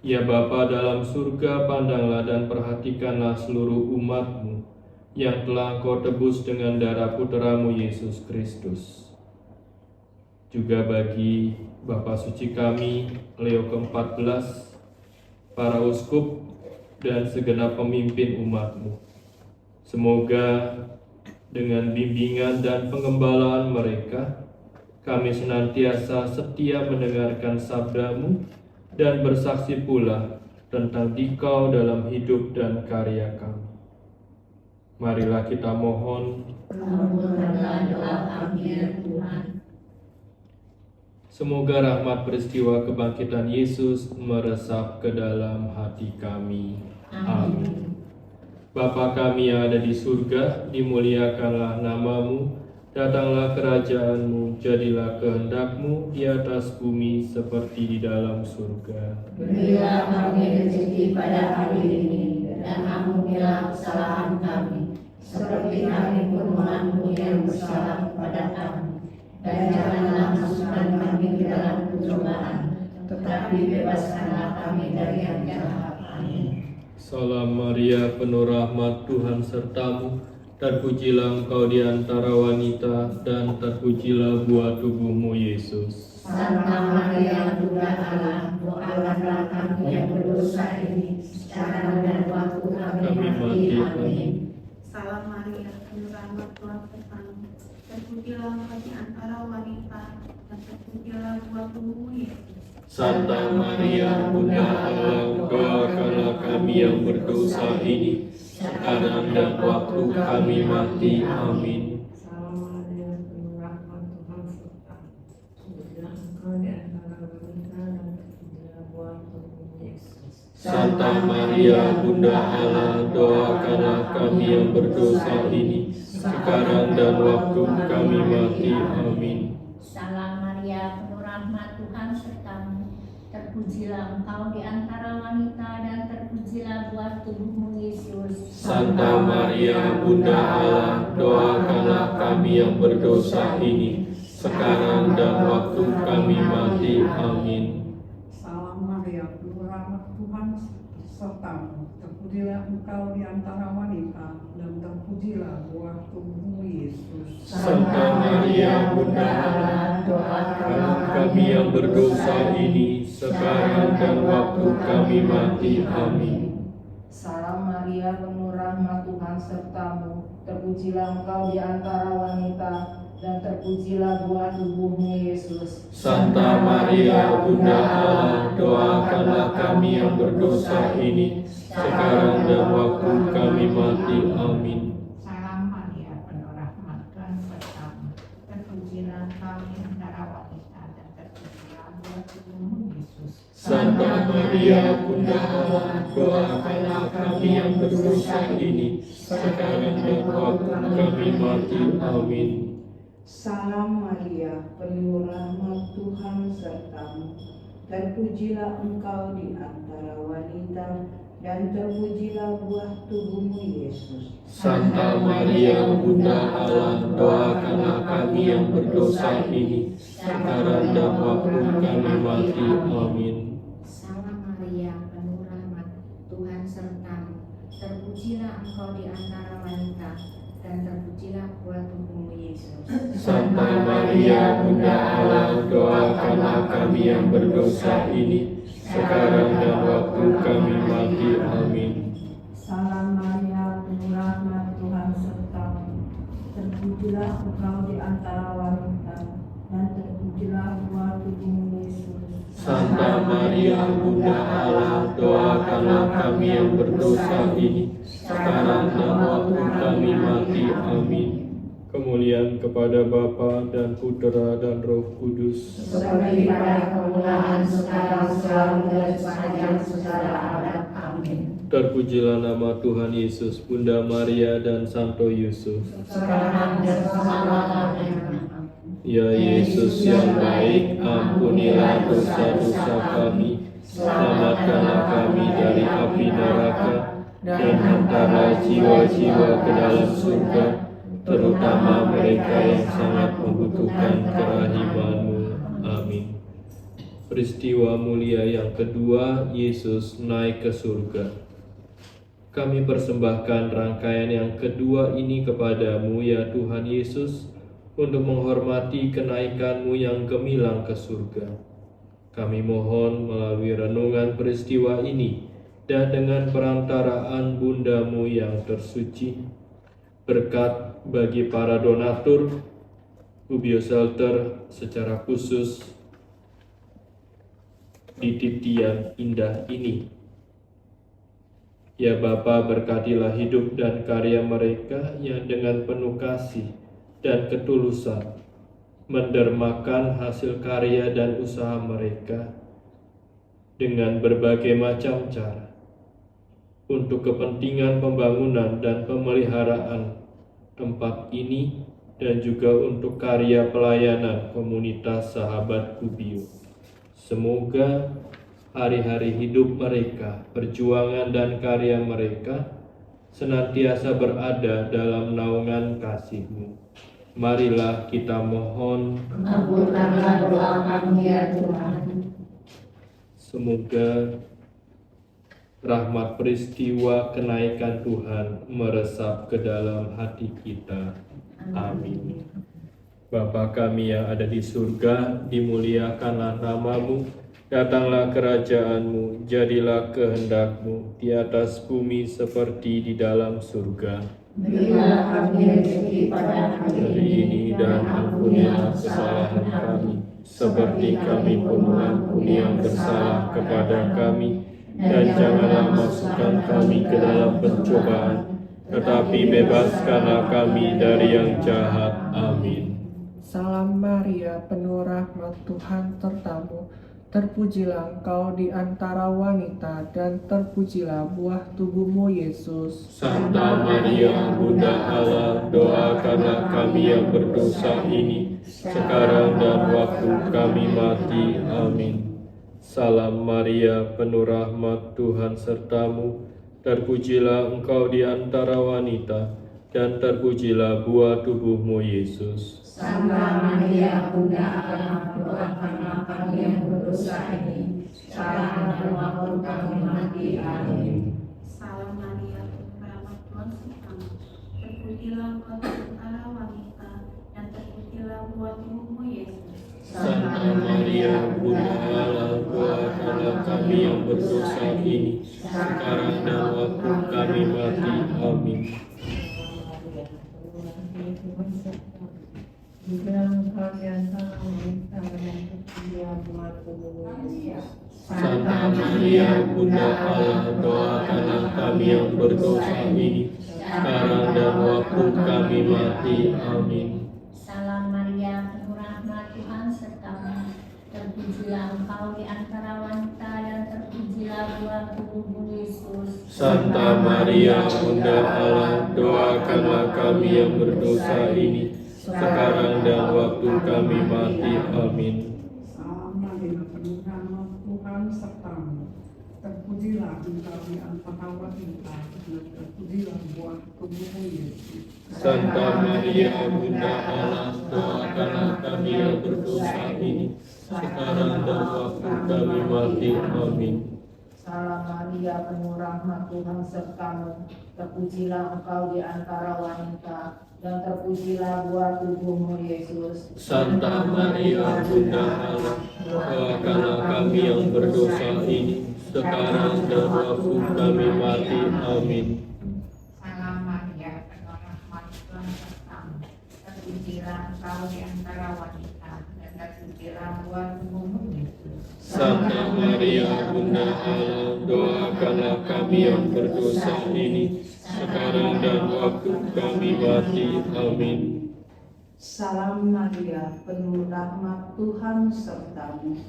ya Bapa dalam surga, pandanglah dan perhatikanlah seluruh umat-Mu yang telah Engkau tebus dengan darah Putra-Mu Yesus Kristus. Juga bagi Bapa Suci kami, Leo ke-14, para uskup, dan segenap pemimpin umat-Mu. Semoga dengan bimbingan dan pengembalaan mereka, kami senantiasa setia mendengarkan sabda-Mu dan bersaksi pula tentang Dikau dalam hidup dan karya kami. Marilah kita mohon, Kabulkanlah doa kami ya Tuhan. semoga rahmat peristiwa kebangkitan Yesus meresap ke dalam hati kami. Amin. Bapa kami yang ada di surga, dimuliakanlah nama-Mu, datanglah kerajaan-Mu, jadilah kehendak-Mu di atas bumi seperti di dalam surga. Berilah kami rezeki pada hari ini, dan ampunilah kesalahan kami, seperti kami pun mengampuni yang bersalah kepada kami. Dan janganlah masukkan kami ke dalam pencobaan, tetapi bebaskanlah kami dari yang jahat. Amin. Salam Maria, penuh rahmat, Tuhan sertamu. Terpujilah engkau di antara wanita, dan terpujilah buah tubuhmu Yesus. Santa Maria, Bunda Allah, doakanlah kami yang berdosa ini, sekarang dan waktu kami mati. Amin. Salam Maria, penuh rahmat, Tuhan sertamu. Terpujilah engkau di antara wanita, dan terpujilah buah tubuhmu Yesus. Santa Maria, Bunda Allah, doakanlah kami yang berdosa ini, sekarang dan waktu kami mati. Amin. Salam Maria, penuh rahmat, Tuhan sertamu. Terpujilah engkau di antara wanita dan terpujilah buah tubuhmu Yesus. Santa Maria, Bunda Allah, doakanlah kami yang berdosa ini, sekarang dan waktu kami mati. Amin. Salam Maria, penuh rahmat, Tuhan sertamu. Terpujilah engkau di antara wanita, dan terpujilah buah tubuhmu Yesus. Santa Maria, Bunda Allah, doakanlah kami yang berdosa ini, sekarang dan waktu kami mati. Amin. Salam Maria, penuh rahmat, Tuhan sertamu. Terpujilah engkau di antara wanita, dan terpujilah buah tubuhmu Yesus. Santa Maria, Bunda Allah, doakanlah kami yang berdosa ini, sekarang dan waktu kami mati. Amin. Salam Maria, penuh rahmat, Tuhan sertamu. Terpujilah engkau di antara wanita, dan terpujilah buah tubuhmu Yesus. Santa Maria, Bunda Allah, doakanlah kami yang berdosa ini, sekarang dan waktu kami mati. Amin. Salam Maria, penuh rahmat, Tuhan sertamu. Terpujilah engkau di antara wanita, dan terpujilah buah tubuhmu Yesus. Santa Maria, Bunda Allah, doakanlah kami yang berdosa ini, sekarang dan waktu kami mati. Amin. Salam Maria, penuh rahmat, Tuhan sertamu. Terpujilah engkau di antara wanita, dan terpujilah buah tubuhmu Yesus. Santa Maria, Bunda Allah, doakanlah kami yang berdosa ini, sekarang dan waktu kami mati. Amin. Salam Maria, penuh rahmat, Tuhan sertamu. Terpujilah engkau di antara wanita, dan terpujilah buah tubuhmu Yesus. Santa Maria, Bunda Allah, doakanlah kami yang berdosa ini, sekarang dan waktu kami mati. Amin. Salam Maria, penuh rahmat, Tuhan sertamu. Terpujilah engkau di antara wanita, dan terpujilah buah tubuhmu Yesus. Santa Maria, Bunda Allah, doakanlah kami yang berdosa ini, sekarang dan waktu kami mati. Amin. Kemuliaan kepada Bapa dan Putera dan Roh Kudus, Seperti pada permulaan, sekarang, selalu, dan sepanjang segala abad. Amin. terpujilah nama Tuhan Yesus, Bunda Maria dan Santo Yusuf. Sekarang dan selama-lamanya. Ya Yesus yang baik, ampunilah dosa-dosa kami, selamatkanlah kami dari api neraka, dan hantarlah jiwa-jiwa ke dalam surga, terutama mereka yang sangat membutuhkan kerahiman-Mu. Amin. Peristiwa mulia yang kedua, Yesus naik ke surga. Kami persembahkan rangkaian yang kedua ini kepadamu, ya Tuhan Yesus, untuk menghormati kenaikan-Mu yang gemilang ke surga. Kami mohon melalui renungan peristiwa ini dan dengan perantaraan Bunda-Mu yang tersuci, berkat bagi para donatur, Kubio Shelter secara khusus di titian indah ini. Ya Bapa, berkatilah hidup dan karya mereka yang dengan penuh kasih dan ketulusan mendermakan hasil karya dan usaha mereka dengan berbagai macam cara untuk kepentingan pembangunan dan pemeliharaan tempat ini dan juga untuk karya pelayanan komunitas sahabat Kubio. Semoga hari-hari hidup mereka, perjuangan dan karya mereka senantiasa berada dalam naungan kasih-Mu. Marilah kita mohon, Ampunilah doa kami ya Tuhan. semoga rahmat peristiwa kenaikan Tuhan meresap ke dalam hati kita. Amin. Bapa kami yang ada di surga, dimuliakanlah nama-Mu, datanglah kerajaan-Mu, jadilah kehendak-Mu di atas bumi seperti di dalam surga. Berilah kami rezeki pada hari ini Dan ampunilah kesalahan kami, seperti kami pun mengampuni yang bersalah kepada kami. Dan janganlah masukkan kami ke dalam pencobaan, tetapi bebaskanlah kami dari yang jahat. Amin. Salam Maria, penuh rahmat, Tuhan sertamu. Terpujilah engkau di antara wanita, dan terpujilah buah tubuhmu, Yesus. Santa Maria, Bunda Allah, doakanlah kami yang berdosa ini, sekarang dan waktu kami mati. Amin. Salam Maria, penuh rahmat, Tuhan sertamu. Terpujilah engkau di antara wanita, dan terpujilah buah tubuhmu, Yesus. Santa Maria, Bunda Allah, doakanlah kami yang berdosa ini, sekarang dan waktu kami mati. Amin. Salam Maria, penuh rahmat, Tuhan sertamu. Terpujilah engkau di antara wanita, dan terpujilah buah tubuhmu, Yesus. Santa Maria, Bunda Allah, doakanlah kami yang berdosa ini, sekarang dan waktu kami mati. Amin. Santa Maria, Bunda Allah, doakanlah kami yang berdosa ini, sekarang dan waktu kami mati. Amin. Salam Maria, penuh rahmat, Tuhan sertamu. Terpujilah engkau di antara wanita, dan terpujilah buah tubuhmu, Yesus. Santa Maria, Bunda Allah, doakanlah kami yang berdosa ini, sekarang dan waktu kami mati. Amin. Salam Maria, penuh rahmat, Tuhan sertamu. Terpujilah engkau di antara wanita, dan terpujilah buah tubuhmu, Yesus. Santa Maria, Bunda Allah, doakanlah kami yang berdosa ini, sekarang dan waktu kami mati. Amin. Salam Maria, penuh rahmat, Tuhan sertamu. Terpujilah engkau di antara wanita, dan terpujilah buah tubuhmu, Yesus. Santa Maria, Bunda Allah, doakanlah kami yang berdosa ini, sekarang dan waktu kami mati. Amin. Salam Maria, penuh rahmat, Tuhan sertamu. Terpujilah engkau di antara wanita, dan terpujilah buah tubuhmu, Yesus. Santa Maria, Bunda Allah, doakanlah kami yang berdosa ini, sekarang dan waktu kami mati. Amin. Salam Maria, penuh rahmat, Tuhan sertamu.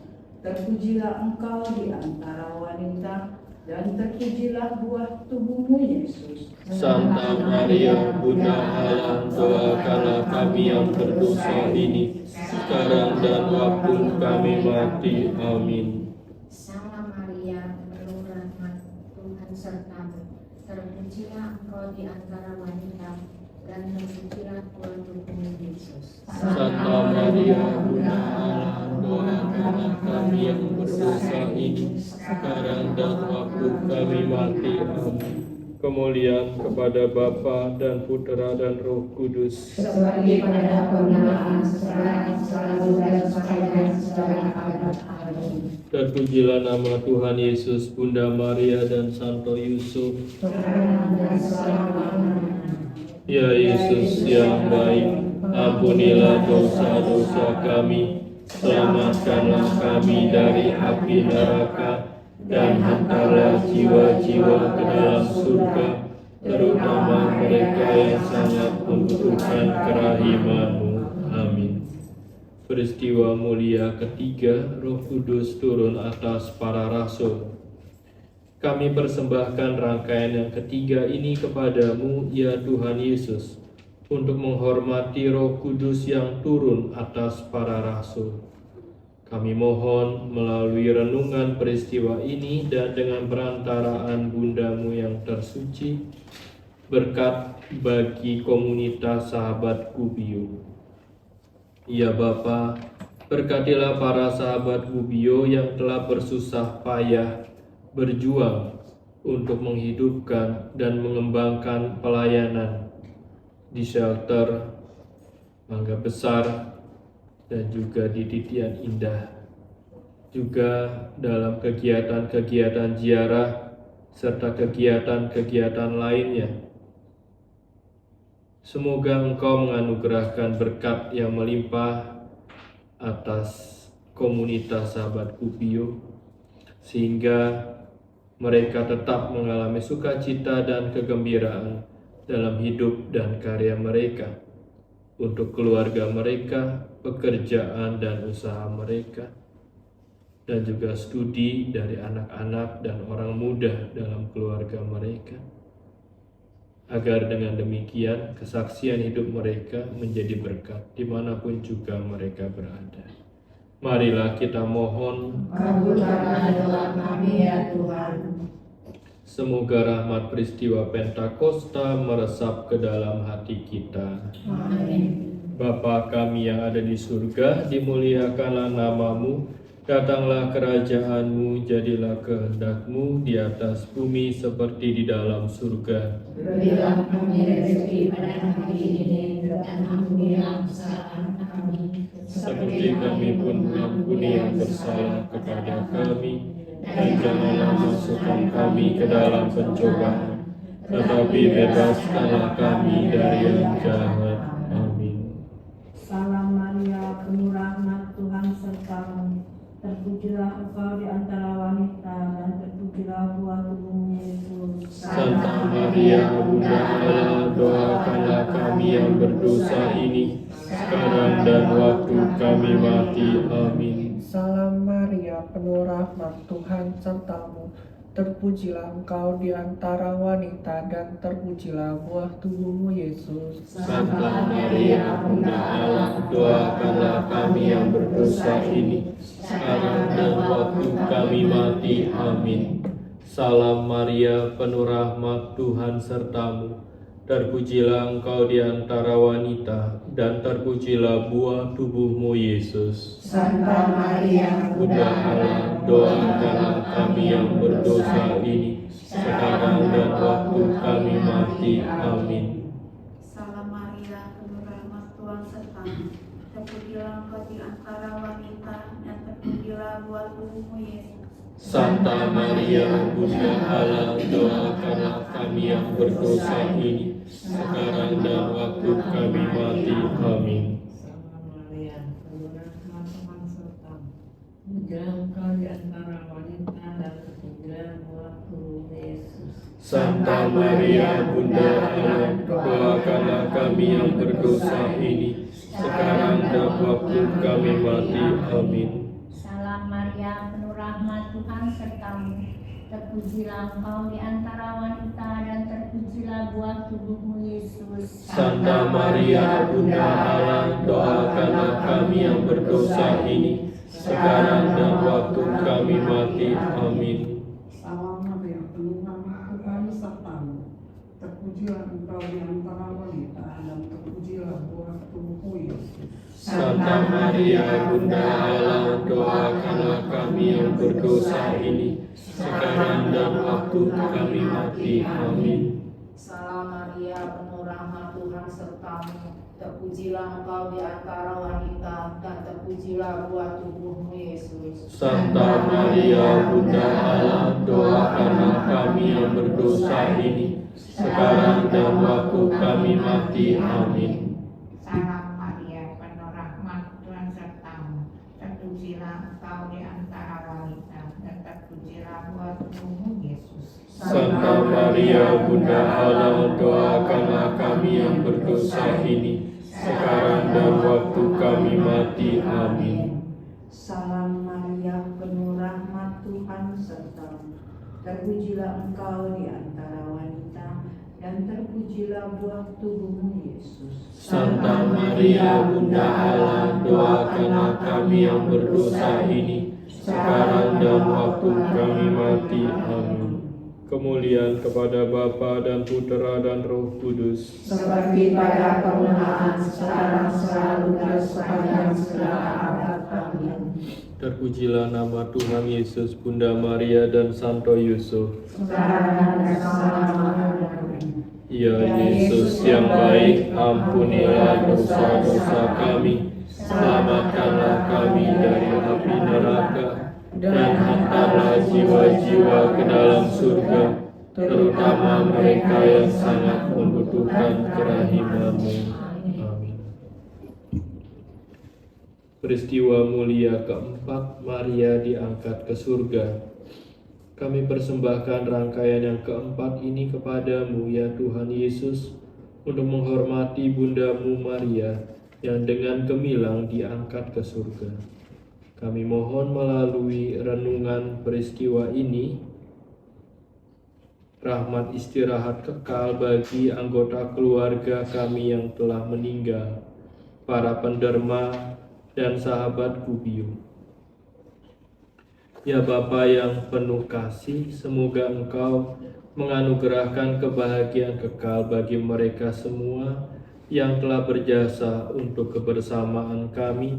Terpujilah engkau di antara wanita, dan terpujilah buah tubuhmu, Yesus. Santa Maria, Bunda Allah, doakanlah kami yang berdosa ini, sekarang dan waktu kami mati. Amin. Salam Maria, penuh rahmat, Tuhan sertamu. Terpujilah engkau di antara wanita, dan terpujilah buah tubuhmu, Yesus. Santa Maria, Bunda Allah, doakanlah kami yang berdosa ini, sekarang dan waktu kami mati. Amin. Kemuliaan kepada Bapa dan Putera dan Roh Kudus, Seperti pada permulaan, sekarang, selalu, dan sekarang, abad. Amin. terpujilah nama Tuhan Yesus, Bunda Maria dan Santo Yusuf. Sekarang dan selamanya. Ya Yesus yang baik, Ampunilah dosa-dosa kami, selamatkanlah kami dari api neraka, dan hantarlah jiwa-jiwa ke dalam surga, terutama mereka yang sangat membutuhkan kerahiman-Mu. Amin. Peristiwa mulia ketiga, Roh Kudus turun atas para rasul. Kami persembahkan rangkaian yang ketiga ini kepadamu, ya Tuhan Yesus, untuk menghormati Roh Kudus yang turun atas para rasul. Kami mohon melalui renungan peristiwa ini dan dengan perantaraan Bundamu yang tersuci, berkat bagi komunitas sahabat Kubio. Ya Bapa, berkatilah para sahabat Kubio yang telah bersusah payah berjuang untuk menghidupkan dan mengembangkan pelayanan di shelter Mangga Besar dan juga di Titian Indah, juga dalam kegiatan-kegiatan ziarah serta kegiatan-kegiatan lainnya. Semoga Engkau menganugerahkan berkat yang melimpah atas komunitas sahabat Kubio, sehingga mereka tetap mengalami sukacita dan kegembiraan dalam hidup dan karya mereka, untuk keluarga mereka, pekerjaan dan usaha mereka, dan juga studi dari anak-anak dan orang muda dalam keluarga mereka, agar dengan demikian kesaksian hidup mereka menjadi berkat dimanapun juga mereka berada. Marilah kita mohon, kabulkanlah doa kami ya Tuhan. Semoga rahmat peristiwa Pentakosta meresap ke dalam hati kita. Amin. Bapa kami yang ada di surga, dimuliakanlah nama-Mu, datanglah kerajaan-Mu, jadilah kehendak-Mu di atas bumi seperti di dalam surga. Berilah kami rezeki pada hari ini, dan ampunilah kesalahan kami, Seperti kami pun mengampuni yang bersalah kepada kami, dan janganlah masukkan kami ke dalam pencobaan, tetapi bebaskanlah kami dari yang jahat. Amin. Salam Maria, penuh rahmat, Tuhan sertamu. Terpujilah engkau di antara wanita, dan terpujilah buah tubuhmu Yesus. Santa Maria, Bunda Allah, doakanlah kami yang berdosa ini, sekarang dan waktu kami mati. Amin. Salam Maria, penuh rahmat, Tuhan sertamu. Terpujilah engkau di antara wanita, dan terpujilah buah tubuhmu Yesus. Santa Maria, Bunda Allah, doakanlah kami yang berdosa ini, sekarang dan waktu kami mati. Amin. Salam Maria, penuh rahmat, Tuhan sertamu. Terpujilah engkau di antara wanita, dan terpujilah buah tubuhmu Yesus. Santa Maria, Bunda Allah, doakanlah kami yang berdosa ini, sekarang dan waktu kami mati. Amin. Salam Maria, penuh rahmat, Tuhan sertamu. Terpujilah engkau di antara wanita, dan terpujilah buah tubuhmu Yesus. Santa Maria, Bunda Allah, doakanlah kami yang berdosa ini, sekarang dan waktu kami mati. Amin. Salam Maria, penuh rahmat, Tuhan sertamu. Terpujilah engkau di antara wanita, dan terpujilah buah tubuhmu Yesus. Santa Maria, Bunda Allah, doakanlah kami yang berdosa ini, sekarang dan waktu kami mati. Amin. Salam Maria, penuh rahmat, Tuhan sertamu. Terpujilah engkau di antara wanita, dan terpujilah buah tubuhmu Yesus. Santa Maria, Bunda Allah, doakanlah kami yang berdosa ini, sekarang dan waktu kami mati. Amin. Salam Maria, penuh rahmat, Tuhan sertamu. Terpujilah engkau di antara wanita, dan terpujilah buah tubuhmu Yesus. Santa Maria, Bunda Allah, doakanlah kami yang berdosa ini, sekarang dan waktu kami mati. Amin. Salam Maria, penuh rahmat, Tuhan sertamu. Terpujilah engkau di antara wanita, dan terpujilah buah tubuhmu Yesus. Santa Maria, Bunda Allah, doakanlah kami yang berdosa ini, sekarang dan waktu kami mati. Amin. Salam di antara wanita, dan terpujilah buah tubuhmu Yesus. Santa Maria Bunda Allah, doakanlah kami yang berdosa ini, sekarang dan waktu kami mati. Amin. Salam Maria, penuh rahmat Tuhan sertamu. Terpujilah engkau di antara wanita, dan terpujilah buah tubuhmu Yesus. Santa Maria Bunda Allah, doakanlah kami yang berdosa ini, sekarang dan waktu kami mati. Amin. Kemuliaan kepada Bapa dan Putera dan Roh Kudus, seperti pada permulaan, sekarang, selalu, dan sepanjang segala abad. Amin. terpujilah nama Tuhan Yesus, Bunda Maria dan Santo Yusuf. Sekarang dan selama-lamanya. Ya Yesus yang baik, ampunilah dosa-dosa kami, selamatkanlah kami dari api neraka, dan hantarlah jiwa-jiwa ke dalam surga, terutama mereka yang sangat membutuhkan kerahiman-Mu. Amin. Peristiwa mulia keempat, Maria diangkat ke surga. Kami persembahkan rangkaian yang keempat ini kepadamu, ya Tuhan Yesus, untuk menghormati Bundamu Maria yang dengan gemilang diangkat ke surga. Kami mohon melalui renungan peristiwa ini, rahmat istirahat kekal bagi anggota keluarga kami yang telah meninggal, para penderma dan sahabat Kubio. Ya Bapa yang penuh kasih, semoga Engkau menganugerahkan kebahagiaan kekal bagi mereka semua yang telah berjasa untuk kebersamaan kami,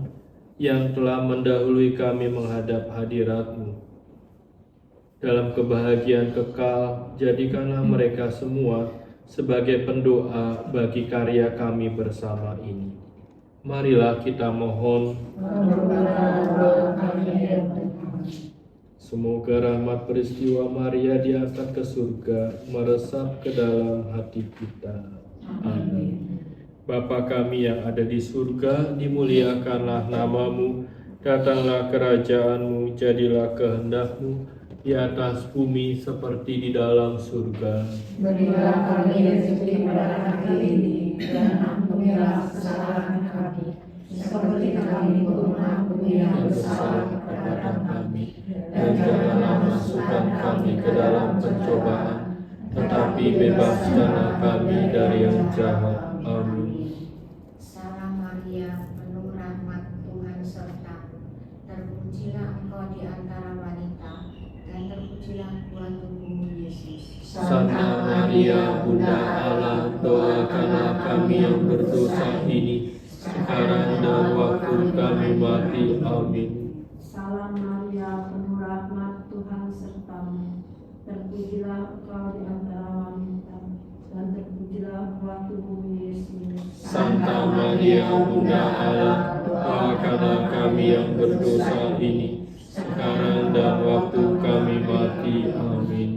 yang telah mendahului kami menghadap hadirat-Mu. Dalam kebahagiaan kekal, jadikanlah mereka semua sebagai pendoa bagi karya kami bersama ini. Marilah kita mohon. Semoga rahmat peristiwa Maria diangkat ke surga meresap ke dalam hati kita. Amin. Bapa kami yang ada di surga, dimuliakanlah nama-Mu, datanglah kerajaan-Mu, jadilah kehendak-Mu di atas bumi seperti di dalam surga. Berilah kami rezeki pada hari ini, dan ampunilah kesalahan kami, seperti kami mengampuni yang bersalah kepada kami. Dan janganlah masukkan kami ke dalam pencobaan, tetapi bebaskanlah kami dari yang jahat. Amin. Salam Maria, penuh rahmat, Tuhan sertamu. Terpujilah engkau di antara wanita, dan terpujilah buah tubuhmu Yesus. Santa Maria, Bunda Allah, doakanlah kami yang berdosa ini, sekarang dan waktu kami mati. Amin. Salam Maria, penuh rahmat Tuhan sertamu. Terpujilah engkau di antara wanita, dan terpujilah buah tubuhmu Yesus. Santa Maria, Bunda Allah, doakanlah kami yang berdosa ini, sekarang dan waktu kami mati. Amin.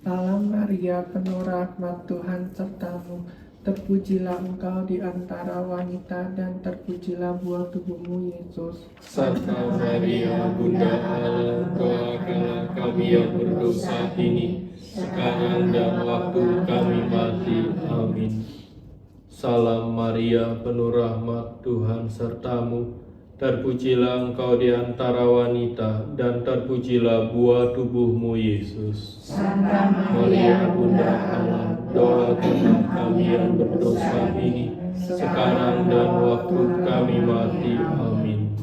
Salam Maria, penuh rahmat Tuhan sertamu. Terpujilah engkau di antara wanita, dan terpujilah buah tubuhmu Yesus. Santa Maria, Bunda Allah, doakanlah kami yang berdosa ini, sekarang dan waktu kami mati. Amin. Salam Maria, penuh rahmat Tuhan sertamu. Terpujilah engkau di antara wanita, dan terpujilah buah tubuhmu Yesus. Santa Maria, Bunda Allah, doakanlah kami yang berdosa ini, sekarang dan waktu kami mati. Amin.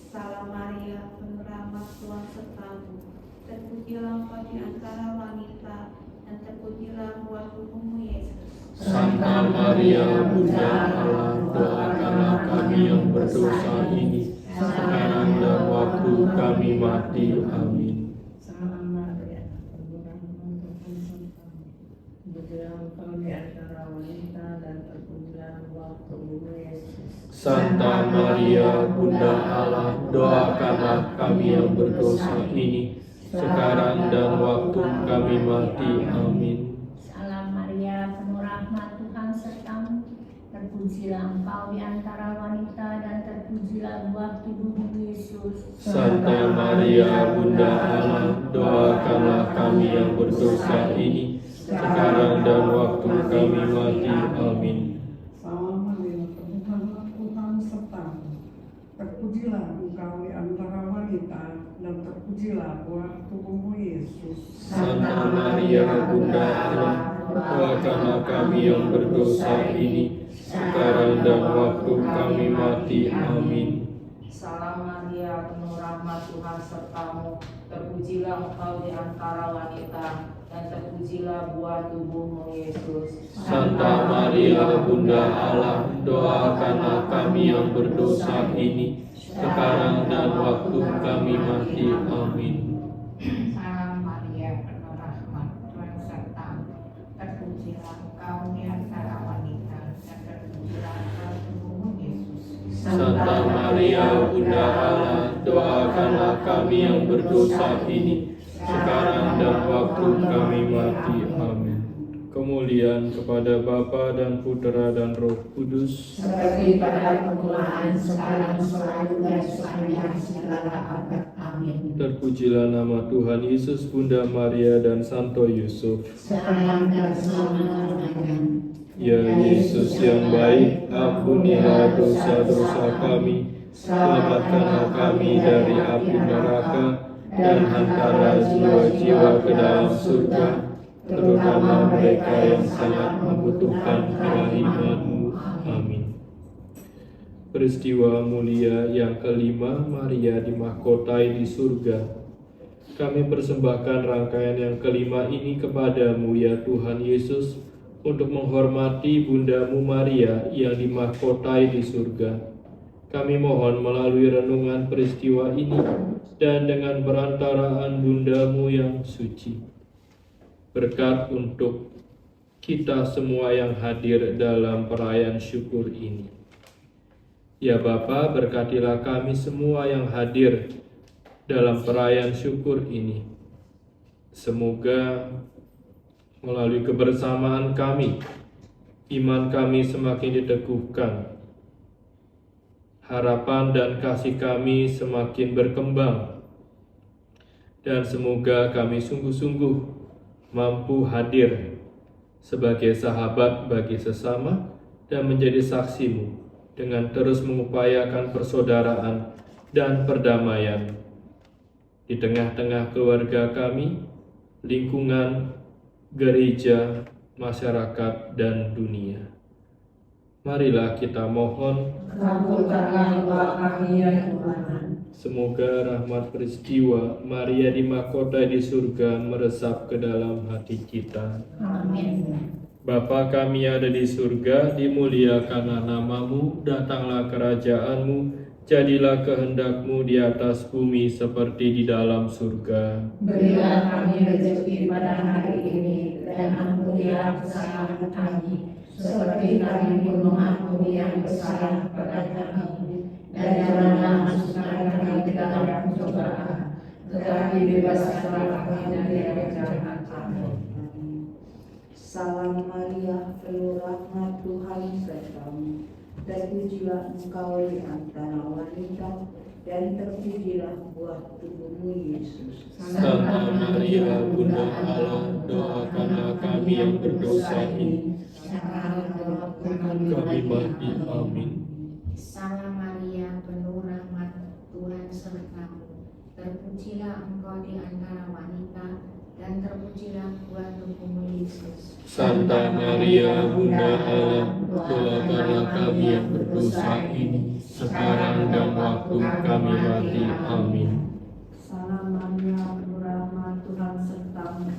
Salam Maria, penuh rahmat Tuhan sertamu. Terpujilah engkau di antara wanita, dan terpujilah buah tubuhmu Yesus. Santa Maria, Bunda Allah, doakanlah kami yang berdosa ini, sekarang dan waktu kami mati. Amin. Salam Maria, penuh rahmat Tuhan sertamu. Terpujilah engkau di antara wanita, dan terpujilah buah tubuhmu Yesus. Santa Maria, Bunda Allah, doakanlah kami yang berdosa ini, sekarang dan waktu kami mati. Amin. Salam Maria, penuh rahmat Tuhan sertamu. Terpujilah terpujilah Engkau di antara wanita dan terpujilah buah tubuhmu Yesus. Santa Maria Bunda Allah, doakanlah kami yang berdosa ini, sekarang dan waktu kami mati. Amin. Salam Maria, Tuhanlah Tuhan sertamu. Terpujilah engkau di antara wanita, dan terpujilah buah tubuhmu Yesus. Santa Maria Bunda Allah, doakanlah kami yang berdosa ini, sekarang dan waktu kami mati. Amin. Salam Maria, penuh rahmat Tuhan sertamu, terpujilah engkau di antara wanita, dan terpujilah buah tubuhmu Yesus. Santa Maria Bunda Allah, doakanlah kami yang berdosa ini, sekarang dan waktu kami mati. Amin. Salam Maria, penuh rahmat, Tuhan sertamu, terpujilah engkau di antara wanita, dan terpujilah buah tubuhmu Yesus. Santa Maria Bunda Allah, doakanlah kami yang berdosa ini, sekarang dan waktu kami mati. Amin. Kemuliaan kepada Bapa dan Putera dan Roh Kudus, seperti pada permulaan, sekarang, selalu, dan sepanjang segala abad. Amin. terpujilah nama Tuhan Yesus, Bunda Maria, dan Santo Yusuf. Sekarang dan selama-lamanya. Ya Yesus yang baik, ampunilah dosa-dosa kami, selamatkanlah kami dari api neraka, dan hantarlah jiwa-jiwa ke dalam surga, terutama mereka yang sangat membutuhkan kerahiman-Mu. Amin. Peristiwa mulia yang kelima, Maria dimahkotai di surga. Kami persembahkan rangkaian yang kelima ini kepadamu, ya Tuhan Yesus, untuk menghormati Bundamu Maria yang dimahkotai di surga. Kami mohon melalui renungan peristiwa ini dan dengan perantaraan Bundamu yang suci, berkat untuk kita semua yang hadir dalam perayaan syukur ini. Ya Bapa, berkatilah kami semua yang hadir dalam perayaan syukur ini. Semoga melalui kebersamaan kami, iman kami semakin diteguhkan, harapan dan kasih kami semakin berkembang, dan semoga kami sungguh-sungguh mampu hadir sebagai sahabat bagi sesama dan menjadi saksi-Mu dengan terus mengupayakan persaudaraan dan perdamaian di tengah-tengah keluarga kami, lingkungan, gereja, masyarakat, dan dunia. Marilah kita mohon, kabulkanlah doa kami ya Tuhan. semoga rahmat peristiwa Maria dimahkotai di surga meresap ke dalam hati kita. Amin. Bapa kami ada di surga, dimuliakanlah nama-Mu, datanglah kerajaan-Mu, jadilah kehendak-Mu di atas bumi seperti di dalam surga. Berilah kami rezeki pada hari ini, dan ampunilah kesalahan kami, seperti kami pun mengampuni yang bersalah pada kami. Dan janganlah masukkan kami ke dalam pencobaan, tetapi bebaskanlah kami dari yang jahat. Amin. Salam Maria, penuh rahmat Tuhan sertamu. Terpujilah engkau di antara wanita, dan terpujilah buah tubuhmu Yesus. Santa Maria Bunda Allah, doakanlah kami yang berdosa ini, Sekarang dan waktu kami kami mati. mati. Amin. Salam Maria, penuh rahmat, Tuhan sertamu. Terpujilah engkau di antara wanita, dan terpujilah buah tubuhmu Yesus. Santa Maria Bunda Allah, doakanlah kami yang berdosa ini, sekarang dan waktu kami mati. Amin. Salam Maria, penuh rahmat Tuhan sertamu.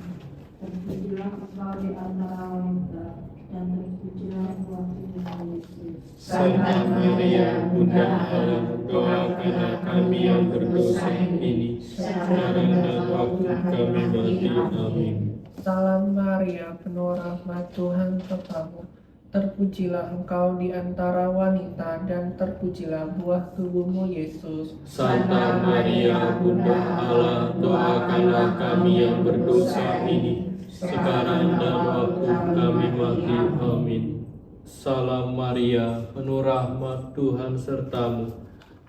Terpujilah engkau di antara wanita, dan terpujilah buah tubuhmu Yesus. Santa Maria Bunda Allah, doakanlah kami yang berdosa ini, sekarang dan waktu kami mati. Amin. Salam Maria, penuh rahmat Tuhan sertamu. Terpujilah engkau di antara wanita, dan terpujilah buah tubuhmu Yesus. Santa Maria Bunda Allah, doakanlah kami yang berdosa ini, sekarang dan waktu kami mati. Amin. Salam Maria, penuh rahmat, Tuhan sertamu.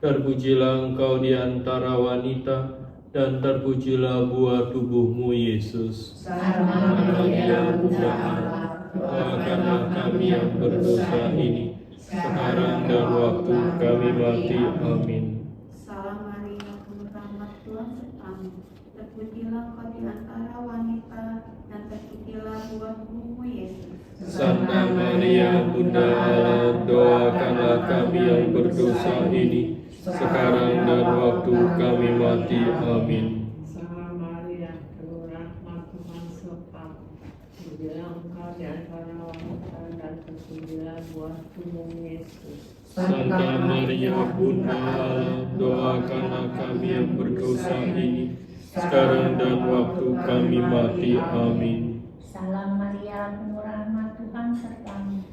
Terpujilah engkau di antara wanita, dan terpujilah buah tubuhmu, Yesus. Santa Maria, Bunda Allah, Doakanlah kami yang berdosa ini, sekarang dan waktu kami mati. Amin. Salam Maria, penuh rahmat, Tuhan sertamu. Terpujilah engkau di antara wanita, dan terpujilah buah tubuhmu, Yesus. Santa Maria, Bunda Allah, doakanlah kami yang berdosa ini, sekarang dan waktu kami mati. Amin. Salam Maria, penuh rahmat, Tuhan sertamu. Terpujilah engkau di antara wanita dan terpujilah buah tubuhmu, Yesus. Santa Maria, Bunda Allah, doakanlah kami yang berdosa ini, sekarang dan waktu kami mati. Amin. Salam Maria, penuh rahmat, Tuhan sertamu.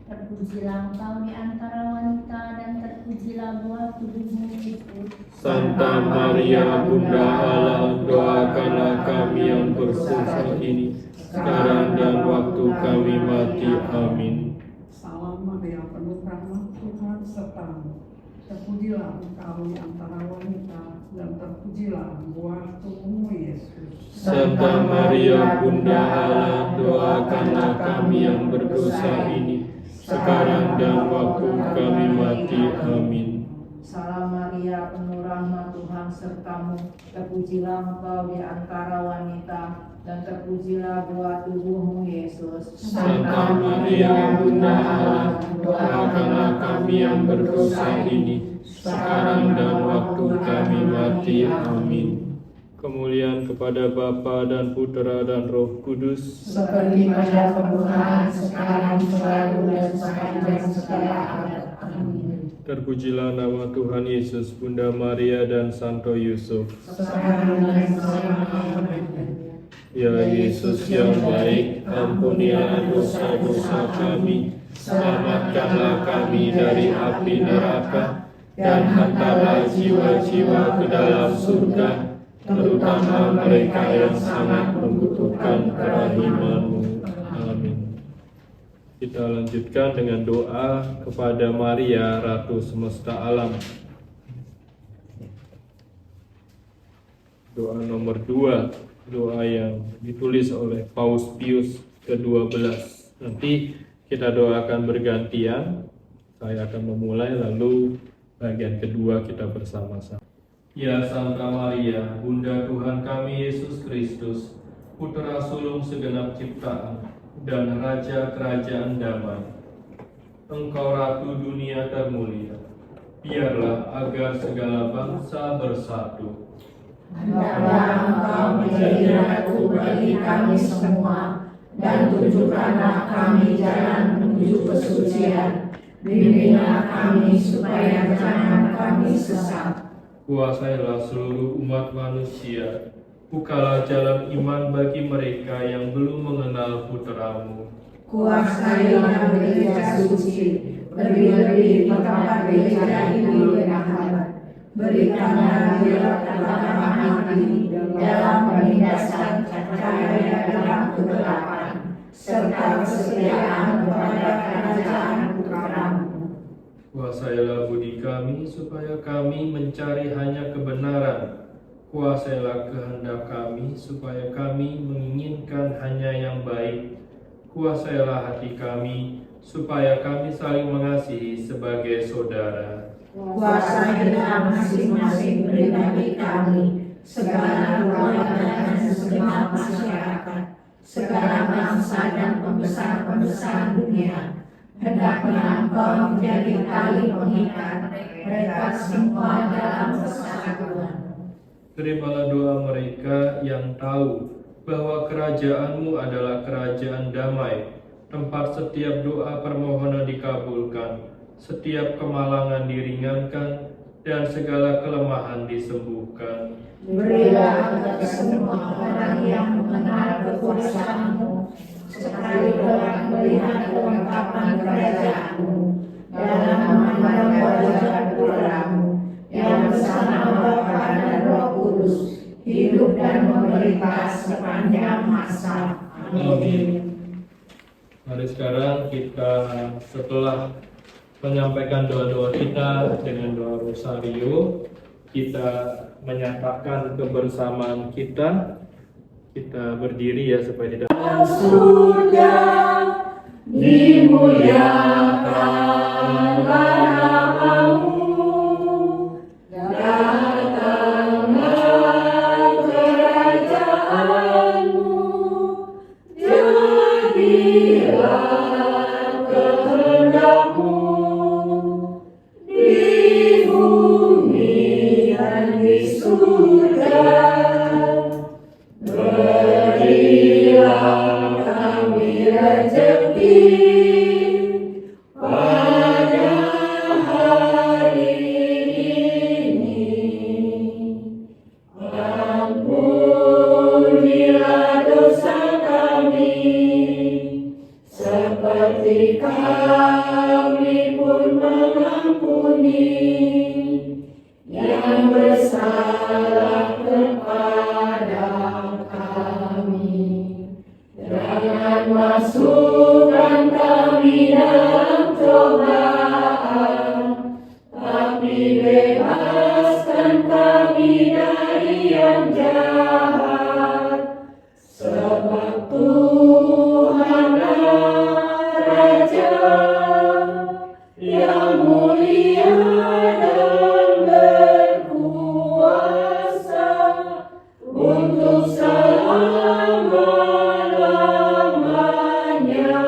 Terpujilah engkau di antara wanita, dan terpujilah buah tubuhmu, Yesus. Santa Maria, Bunda Allah, doakanlah kami yang berdosa ini, sekarang dan waktu kami mati. Amin. Salam Maria, penuh rahmat, Tuhan sertamu. Terpujilah engkau di antara wanita, dan terpujilah buah tubuhmu, Yesus. Santa Maria, Bunda Allah, doakanlah kami yang berdosa ini, sekarang dan waktu kami mati. Amin. Salam Maria, penuh rahmat, Tuhan sertamu. Terpujilah engkau di antara wanita, dan terpujilah buah tubuhmu, Yesus. Santa Maria, Bunda Allah, doakanlah kami yang berdosa ini, sekarang dan waktu kami mati. Amin. Kemuliaan kepada Bapa dan Putera dan Roh Kudus, seperti pada permulaan, sekarang, selalu, dan sepanjang segala abad. Amin. terpujilah nama Tuhan Yesus, Bunda Maria dan Santo Yusuf. Sekarang dan selama-lamanya. Ya Yesus yang baik, ampunilah dosa-dosa kami, selamatkanlah kami dari api neraka, dan hantarlah jiwa-jiwa ke dalam surga, terutama mereka yang sangat membutuhkan kerahiman-Mu. Amin. Kita lanjutkan dengan doa kepada Maria, Ratu Semesta Alam. Doa nomor 2, doa yang ditulis oleh Paus Pius ke-12. Nanti kita doakan bergantian. Saya akan memulai, lalu bagian kedua kita bersama-sama. Ya Santa Maria, Bunda Tuhan kami Yesus Kristus, Putra sulung segenap ciptaan dan Raja Kerajaan damai, Engkau Ratu dunia termulia, biarlah agar segala bangsa bersatu. Hendaklah Engkau menjadi ratu bagi kami semua, dan tunjukkanlah kami jalan menuju kesucian. Bimbinglah kami supaya jangan kami sesat. Kuasailah seluruh umat manusia, bukalah jalan iman bagi mereka yang belum mengenal Putra-Mu. Kuasailah gereja suci, lebih-lebih tempat gereja ini berharap. Berikanlah dia ketabahan hati dalam penindasan cahaya dalam kegelapan, serta kesetiaan kepada kerajaan Putra-Mu. Kuasailah budi kami supaya kami mencari hanya kebenaran. Kuasailah kehendak kami supaya kami menginginkan hanya yang baik. Kuasailah hati kami supaya kami saling mengasihi sebagai saudara. Kuasailah masing-masing pribadi kami, segala keluarga dan segenap masyarakat, segala bangsa dan pembesar-pembesar dunia. Hendaknya Engkau menjadi tali pengikat mereka semua dalam persatuan. Terimalah doa mereka yang tahu bahwa kerajaan-Mu adalah kerajaan damai, tempat setiap doa permohonan dikabulkan, setiap kemalangan diringankan, dan segala kelemahan disembuhkan. Berilah kepada semua orang yang mengenal kekuasaan-Mu, sekali orang melihat kelengkapan kerajaan-Mu, dalam memandang wajah Putra-Mu, yang bersama Bapa dan Roh Kudus, hidup dan memerintah sepanjang masa. Amin. Mari sekarang kita setelah menyampaikan doa-doa kita dengan doa rosario, kita menyatakan kebersamaan kita. Kita berdiri ya supaya tidak Surga dimuliakanlah namamu, datanglah kerajaanmu, jadilah kehendakmu di bumi dan di surga. Berilah kami rezeki pada hari ini. Ampunilah dosa kami, seperti kami pun mengampuni yang bersalah kepada kami. Jangan masukkan kami dalam cobaan, tapi bebaskan kami dari yang jahat. Sebab Tuhanlah Raja yang mulia dan berkuasa untuk selama-lamanya.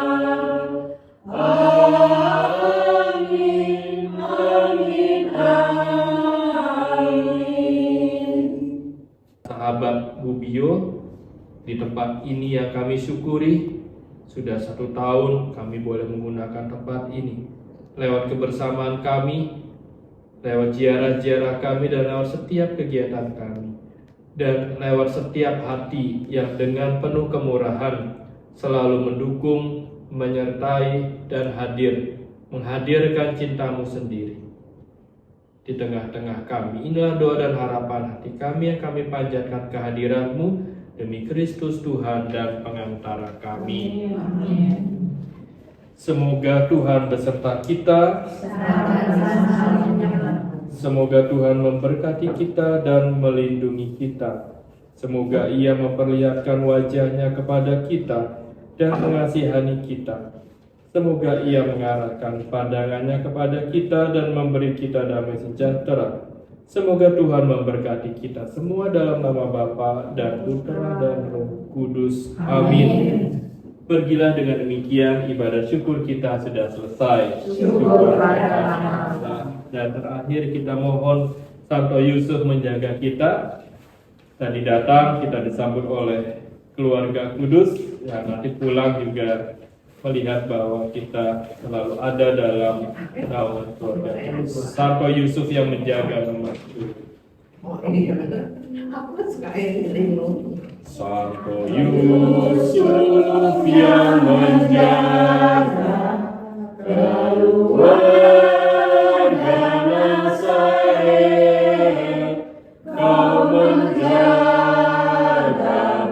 Amin, amin, amin. Sahabat Bubio, di tempat ini yang kami syukuri, sudah 1 tahun kami boleh menggunakan tempat ini. Lewat kebersamaan kami, lewat ziarah-ziarah kami, dan lewat setiap kegiatan kami. Dan lewat setiap hati yang dengan penuh kemurahan selalu mendukung, menyertai, dan menghadirkan cintamu sendiri di tengah-tengah kami. Inilah doa dan harapan hati kami yang kami panjatkan kehadiratmu demi Kristus Tuhan dan pengantara kami. Amin. Semoga Tuhan beserta kita. Semoga Tuhan memberkati kita dan melindungi kita. Semoga Ia memperlihatkan wajahnya kepada kita dan mengasihani kita. Semoga Ia mengarahkan pandangannya kepada kita dan memberi kita damai sejahtera. Semoga Tuhan memberkati kita semua dalam nama Bapa dan Putra dan Roh Kudus. Amin. Pergilah dengan demikian, ibadah syukur kita sudah selesai. Syukur pada Allah. Dan terakhir kita mohon Santo Yusuf menjaga kita. Tadi datang kita disambut oleh keluarga kudus yang nanti pulang juga melihat bahwa kita selalu ada dalam naungan keluarga kudus. Santo Yusuf yang menjaga rumah itu. Santo Yusuf yang menjaga keluarga Nazaret, kau menjaga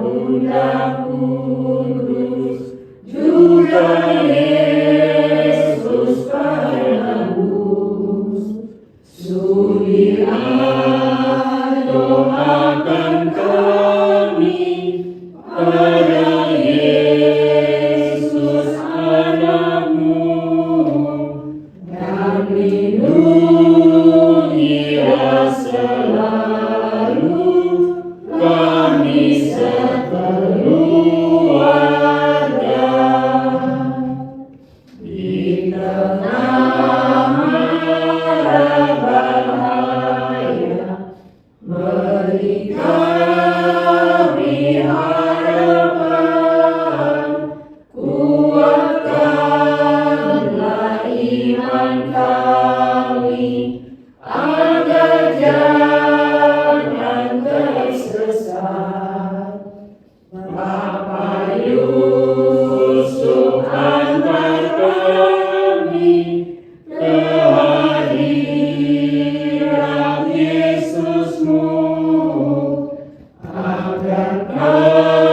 Bunda Kudus, juga Yesus penebus. Sudilah doakan kami pada Yesus anakmu, dan lindungilah selalu kami sekeluarga di tengah mara bahaya. Beri kami harapan, kuatkanlah iman kami, agar jangan tersesat. Bapa Yusuf, antar kami ke hadirat Yesusmu, agar kami